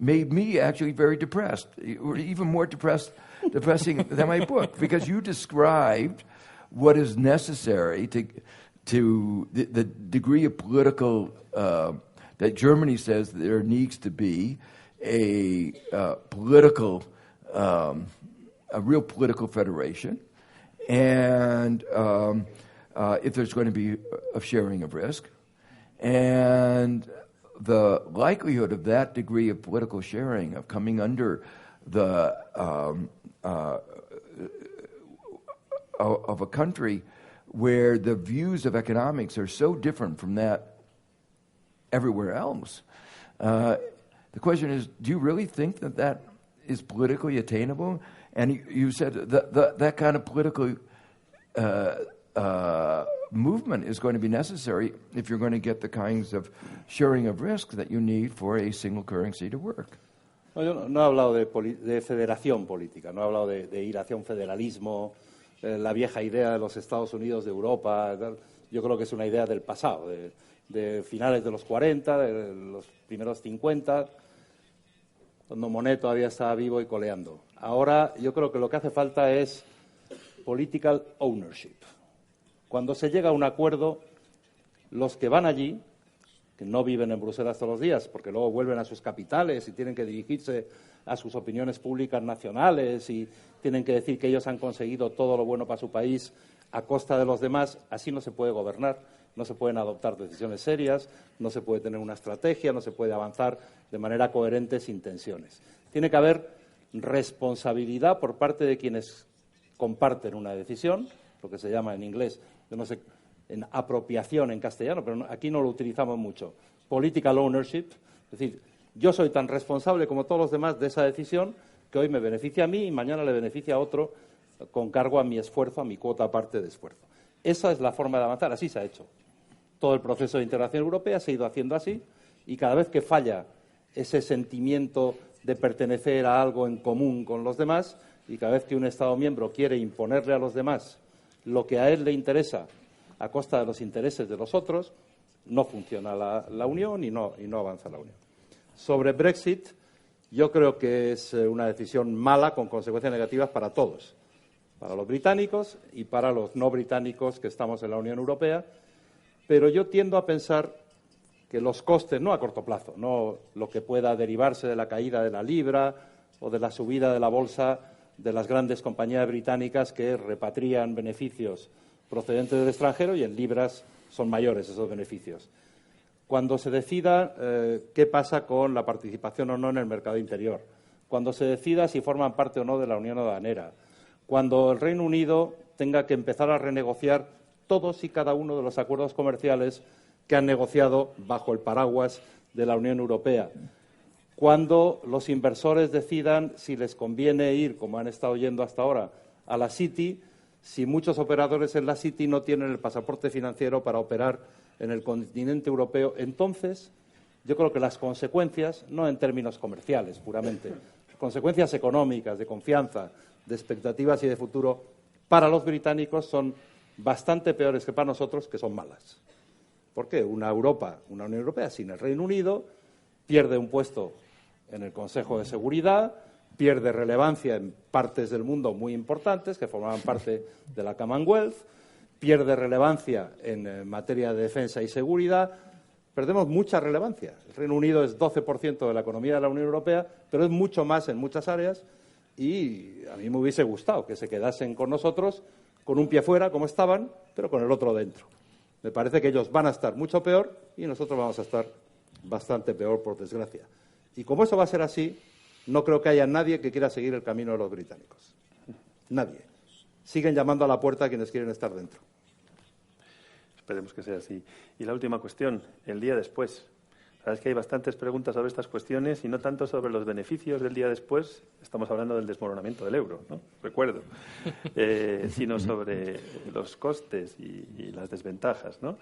made me actually very depressed, or even more depressing than my book, because you described what is necessary to the degree of political that Germany says there needs to be a real political federation, and if there's going to be a sharing of risk, and the likelihood of that degree of political sharing, of coming under the of a country where the views of economics are so different from that everywhere else. The question is, do you really think that is politically attainable? And you said that kind of political movement is going to be necessary if you're going to get the kinds of sharing of risk that you need for a single currency to work. No, yo no he hablado de federación política, no he hablado de ir hacia un federalismo, la vieja idea de los Estados Unidos, de Europa. Yo creo que es una idea del pasado, de finales de los 40, de los primeros 50, cuando Monnet todavía estaba vivo y coleando. Ahora yo creo que lo que hace falta es political ownership. Cuando se llega a un acuerdo, los que van allí que no viven en Bruselas todos los días, porque luego vuelven a sus capitales y tienen que dirigirse a sus opiniones públicas nacionales y tienen que decir que ellos han conseguido todo lo bueno para su país a costa de los demás, así no se puede gobernar, no se pueden adoptar decisiones serias, no se puede tener una estrategia, no se puede avanzar de manera coherente sin tensiones. Tiene que haber responsabilidad por parte de quienes comparten una decisión, lo que se llama en inglés, yo no sé, en apropiación en castellano, pero aquí no lo utilizamos mucho, political ownership, es decir, yo soy tan responsable como todos los demás de esa decisión que hoy me beneficia a mí y mañana le beneficia a otro con cargo a mi esfuerzo, a mi cuota aparte de esfuerzo. Esa es la forma de avanzar, así se ha hecho. Todo el proceso de integración europea se ha ido haciendo así y cada vez que falla ese sentimiento de pertenecer a algo en común con los demás y cada vez que un Estado miembro quiere imponerle a los demás lo que a él le interesa a costa de los intereses de los otros, no funciona la Unión y no avanza la Unión. Sobre Brexit, yo creo que es una decisión mala con consecuencias negativas para todos, para los británicos y para los no británicos que estamos en la Unión Europea, pero yo tiendo a pensar que los costes, no a corto plazo, no lo que pueda derivarse de la caída de la libra o de la subida de la bolsa de las grandes compañías británicas que repatrian beneficios procedentes del extranjero y en libras son mayores esos beneficios. Cuando se decida qué pasa con la participación o no en el mercado interior, cuando se decida si forman parte o no de la Unión Aduanera, cuando el Reino Unido tenga que empezar a renegociar todos y cada uno de los acuerdos comerciales que han negociado bajo el paraguas de la Unión Europea, cuando los inversores decidan si les conviene ir, como han estado yendo hasta ahora, a la City, si muchos operadores en la City no tienen el pasaporte financiero para operar en el continente europeo, entonces yo creo que las consecuencias, no en términos comerciales puramente, consecuencias económicas, de confianza, de expectativas y de futuro, para los británicos son bastante peores que para nosotros, que son malas. ¿Por qué? Una Unión Europea sin el Reino Unido pierde un puesto en el Consejo de Seguridad, pierde relevancia en partes del mundo muy importantes que formaban parte de la Commonwealth, pierde relevancia en materia de defensa y seguridad, perdemos mucha relevancia. El Reino Unido es 12% de la economía de la Unión Europea, pero es mucho más en muchas áreas y a mí me hubiese gustado que se quedasen con nosotros con un pie fuera, como estaban, pero con el otro dentro. Me parece que ellos van a estar mucho peor y nosotros vamos a estar bastante peor, por desgracia. Y como eso va a ser así, no creo que haya nadie que quiera seguir el camino de los británicos. Nadie. Siguen llamando a la puerta a quienes quieren estar dentro. Esperemos que sea así. Y la última cuestión, el día después. Sabes que hay bastantes preguntas sobre estas cuestiones y no tanto sobre los beneficios del día después, estamos hablando del desmoronamiento del euro, ¿no? Recuerdo, sino sobre los costes y las desventajas, ¿no?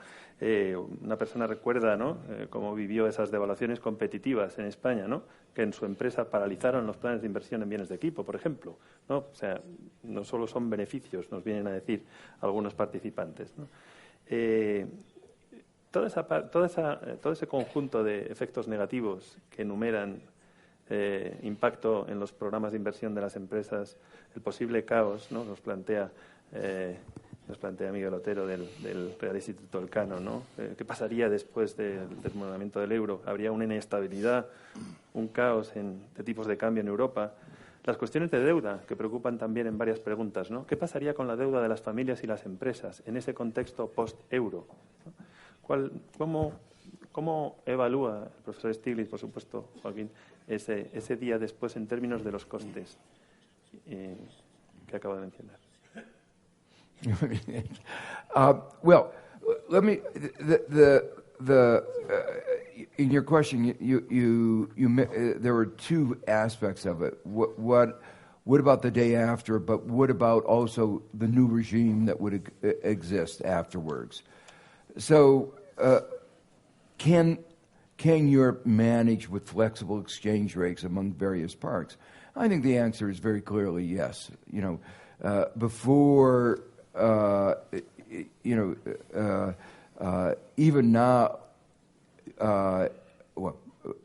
Una persona recuerda, ¿no?, cómo vivió esas devaluaciones competitivas en España, ¿no?, que en su empresa paralizaron los planes de inversión en bienes de equipo, por ejemplo, ¿no? O sea, no solo son beneficios, nos vienen a decir algunos participantes, ¿no? Todo ese conjunto de efectos negativos que enumeran impacto en los programas de inversión de las empresas, el posible caos, ¿no?, nos plantea Miguel Otero del Real Instituto Elcano, ¿no? ¿Qué pasaría después del desmoronamiento del euro? ¿Habría una inestabilidad, un caos de tipos de cambio en Europa? Las cuestiones de deuda, que preocupan también en varias preguntas, ¿no? ¿Qué pasaría con la deuda de las familias y las empresas en ese contexto post-euro, ¿no? ¿Cómo evalúa el profesor Stiglitz, por supuesto, Joaquín, ese día después en términos de los costes que acabo de mencionar? Well, let me in your question, there were two aspects of it. What about the day after? But what about also the new regime that would exist afterwards? So, can Europe manage with flexible exchange rates among various parts? I think the answer is very clearly yes. You know, before even now,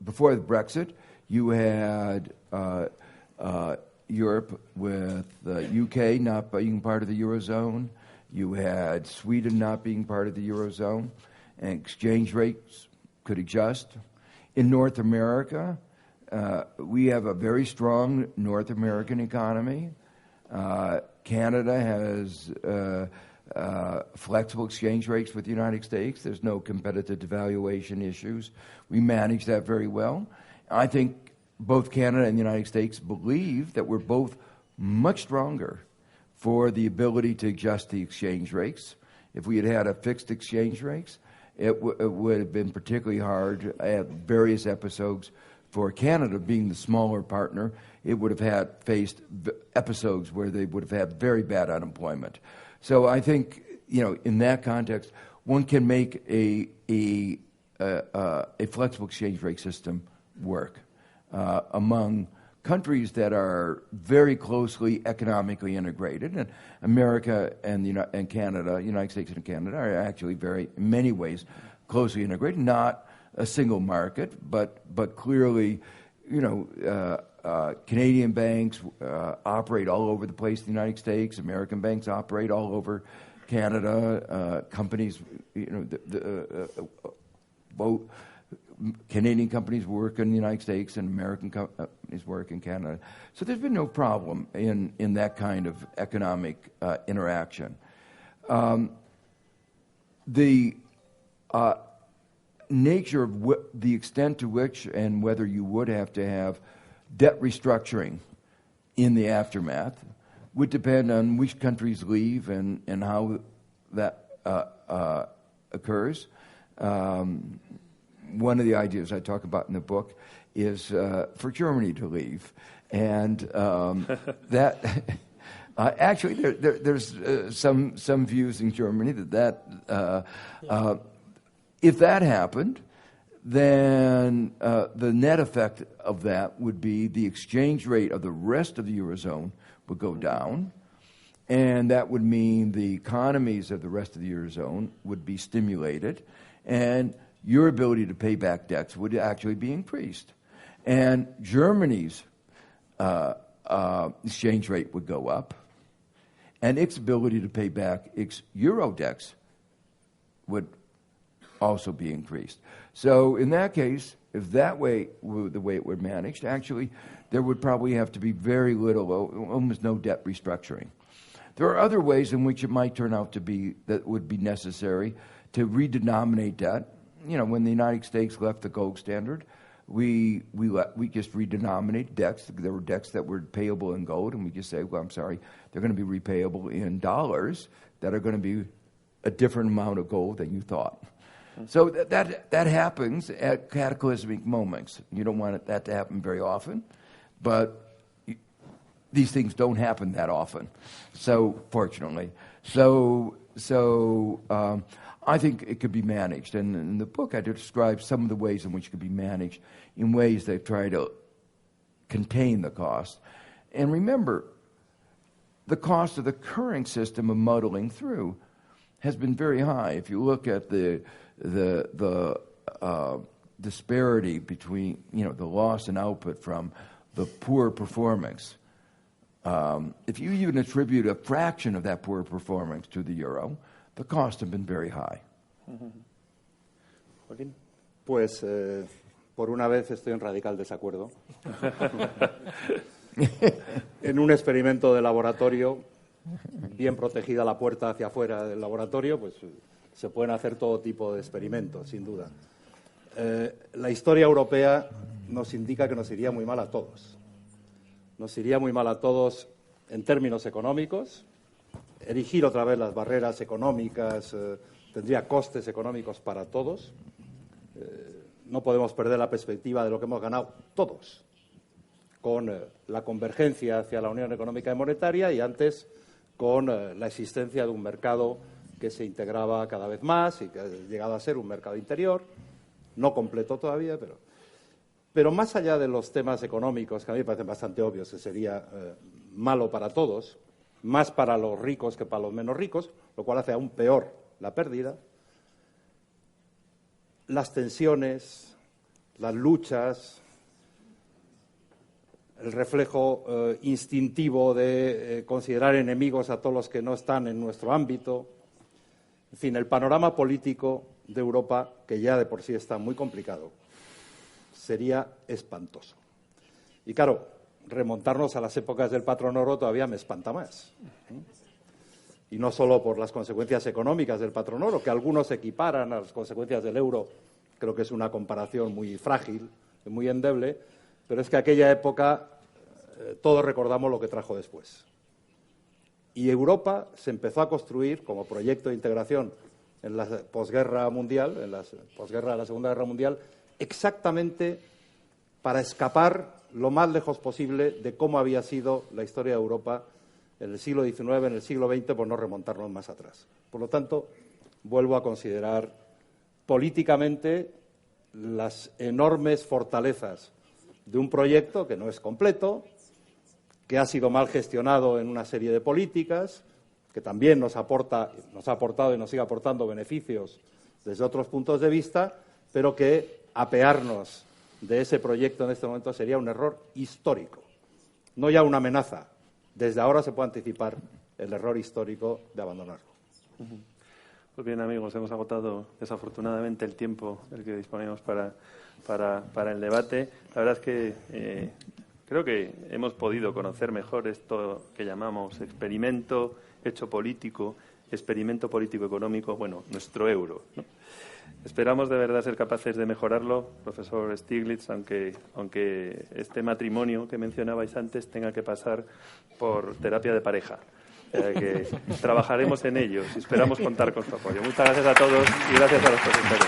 before the Brexit, you had Europe with the UK not being part of the Eurozone. You had Sweden not being part of the Eurozone. And exchange rates could adjust. In North America, we have a very strong North American economy. Canada has flexible exchange rates with the United States. There's no competitive devaluation issues. We manage that very well. I think both Canada and the United States believe that we're both much stronger for the ability to adjust the exchange rates. If we had had a fixed exchange rates, it would have been particularly hard at various episodes. For Canada, being the smaller partner, it would have faced episodes where they would have had very bad unemployment. So I think, in that context, one can make a flexible exchange rate system work among countries that are very closely economically integrated. And America and Canada, United States and Canada, are actually very, in many ways, closely integrated. Not a single market, but clearly, Canadian banks operate all over the place in the United States. American banks operate all over Canada. Companies, both Canadian companies work in the United States and American companies work in Canada. So there's been no problem in that kind of economic interaction. The nature of the extent to which and whether you would have to have debt restructuring in the aftermath would depend on which countries leave and how that occurs. One of the ideas I talk about in the book is for Germany to leave. And that actually there's some views in Germany that if that happened, then the net effect of that would be the exchange rate of the rest of the Eurozone would go down, and that would mean the economies of the rest of the Eurozone would be stimulated, and your ability to pay back debts would actually be increased. And Germany's exchange rate would go up, and its ability to pay back its euro debts would also be increased. So in that case, if that way the way it were managed, actually there would probably have to be very little, almost no debt restructuring. There are other ways in which it might turn out to be that would be necessary to redenominate debt. When the United States left the gold standard, we just redenominated debts. There were debts that were payable in gold, and we just say, well, I'm sorry, they're going to be repayable in dollars that are going to be a different amount of gold than you thought. So that happens at cataclysmic moments. You don't want that to happen very often, but these things don't happen that often. So fortunately, I think it could be managed. And in the book, I describe some of the ways in which it could be managed in ways that try to contain the cost. And remember, the cost of the current system of muddling through has been very high. If you look at the disparity between the loss in output from the poor performance, if you even attribute a fraction of that poor performance to the euro, the costs have been very high. Joaquín, pues por una vez estoy en radical desacuerdo. En un experimento de laboratorio, bien protegida la puerta hacia afuera del laboratorio, pues se pueden hacer todo tipo de experimentos, sin duda. La historia europea nos indica que nos iría muy mal a todos. Nos iría muy mal a todos en términos económicos. Erigir otra vez las barreras económicas tendría costes económicos para todos. No podemos perder la perspectiva de lo que hemos ganado todos con la convergencia hacia la Unión Económica y Monetaria y antes con la existencia de un mercado que se integraba cada vez más y que ha llegado a ser un mercado interior, no completo todavía, pero más allá de los temas económicos, que a mí me parecen bastante obvios que sería malo para todos, más para los ricos que para los menos ricos, lo cual hace aún peor la pérdida, las tensiones, las luchas, el reflejo instintivo de considerar enemigos a todos los que no están en nuestro ámbito. En fin, el panorama político de Europa, que ya de por sí está muy complicado, sería espantoso. Y claro, remontarnos a las épocas del patrón oro todavía me espanta más. Y no solo por las consecuencias económicas del patrón oro, que algunos equiparan a las consecuencias del euro, creo que es una comparación muy frágil, muy endeble, pero es que aquella época todos recordamos lo que trajo después. Y Europa se empezó a construir como proyecto de integración en la posguerra mundial, en la posguerra de la Segunda Guerra Mundial, exactamente para escapar lo más lejos posible de cómo había sido la historia de Europa en el siglo XIX, en el siglo XX, por no remontarnos más atrás. Por lo tanto, vuelvo a considerar políticamente las enormes fortalezas de un proyecto que no es completo, que ha sido mal gestionado en una serie de políticas, que también nos ha aportado y nos sigue aportando beneficios desde otros puntos de vista, pero que apearnos de ese proyecto en este momento sería un error histórico, no ya una amenaza. Desde ahora se puede anticipar el error histórico de abandonarlo. Pues bien, amigos, hemos agotado desafortunadamente el tiempo del que disponemos para el debate. La verdad es que creo que hemos podido conocer mejor esto que llamamos experimento hecho político, experimento político-económico, bueno, nuestro euro, ¿no? Esperamos de verdad ser capaces de mejorarlo, profesor Stiglitz, aunque este matrimonio que mencionabais antes tenga que pasar por terapia de pareja. Que trabajaremos en ello y esperamos contar con su apoyo. Muchas gracias a todos y gracias a los profesores.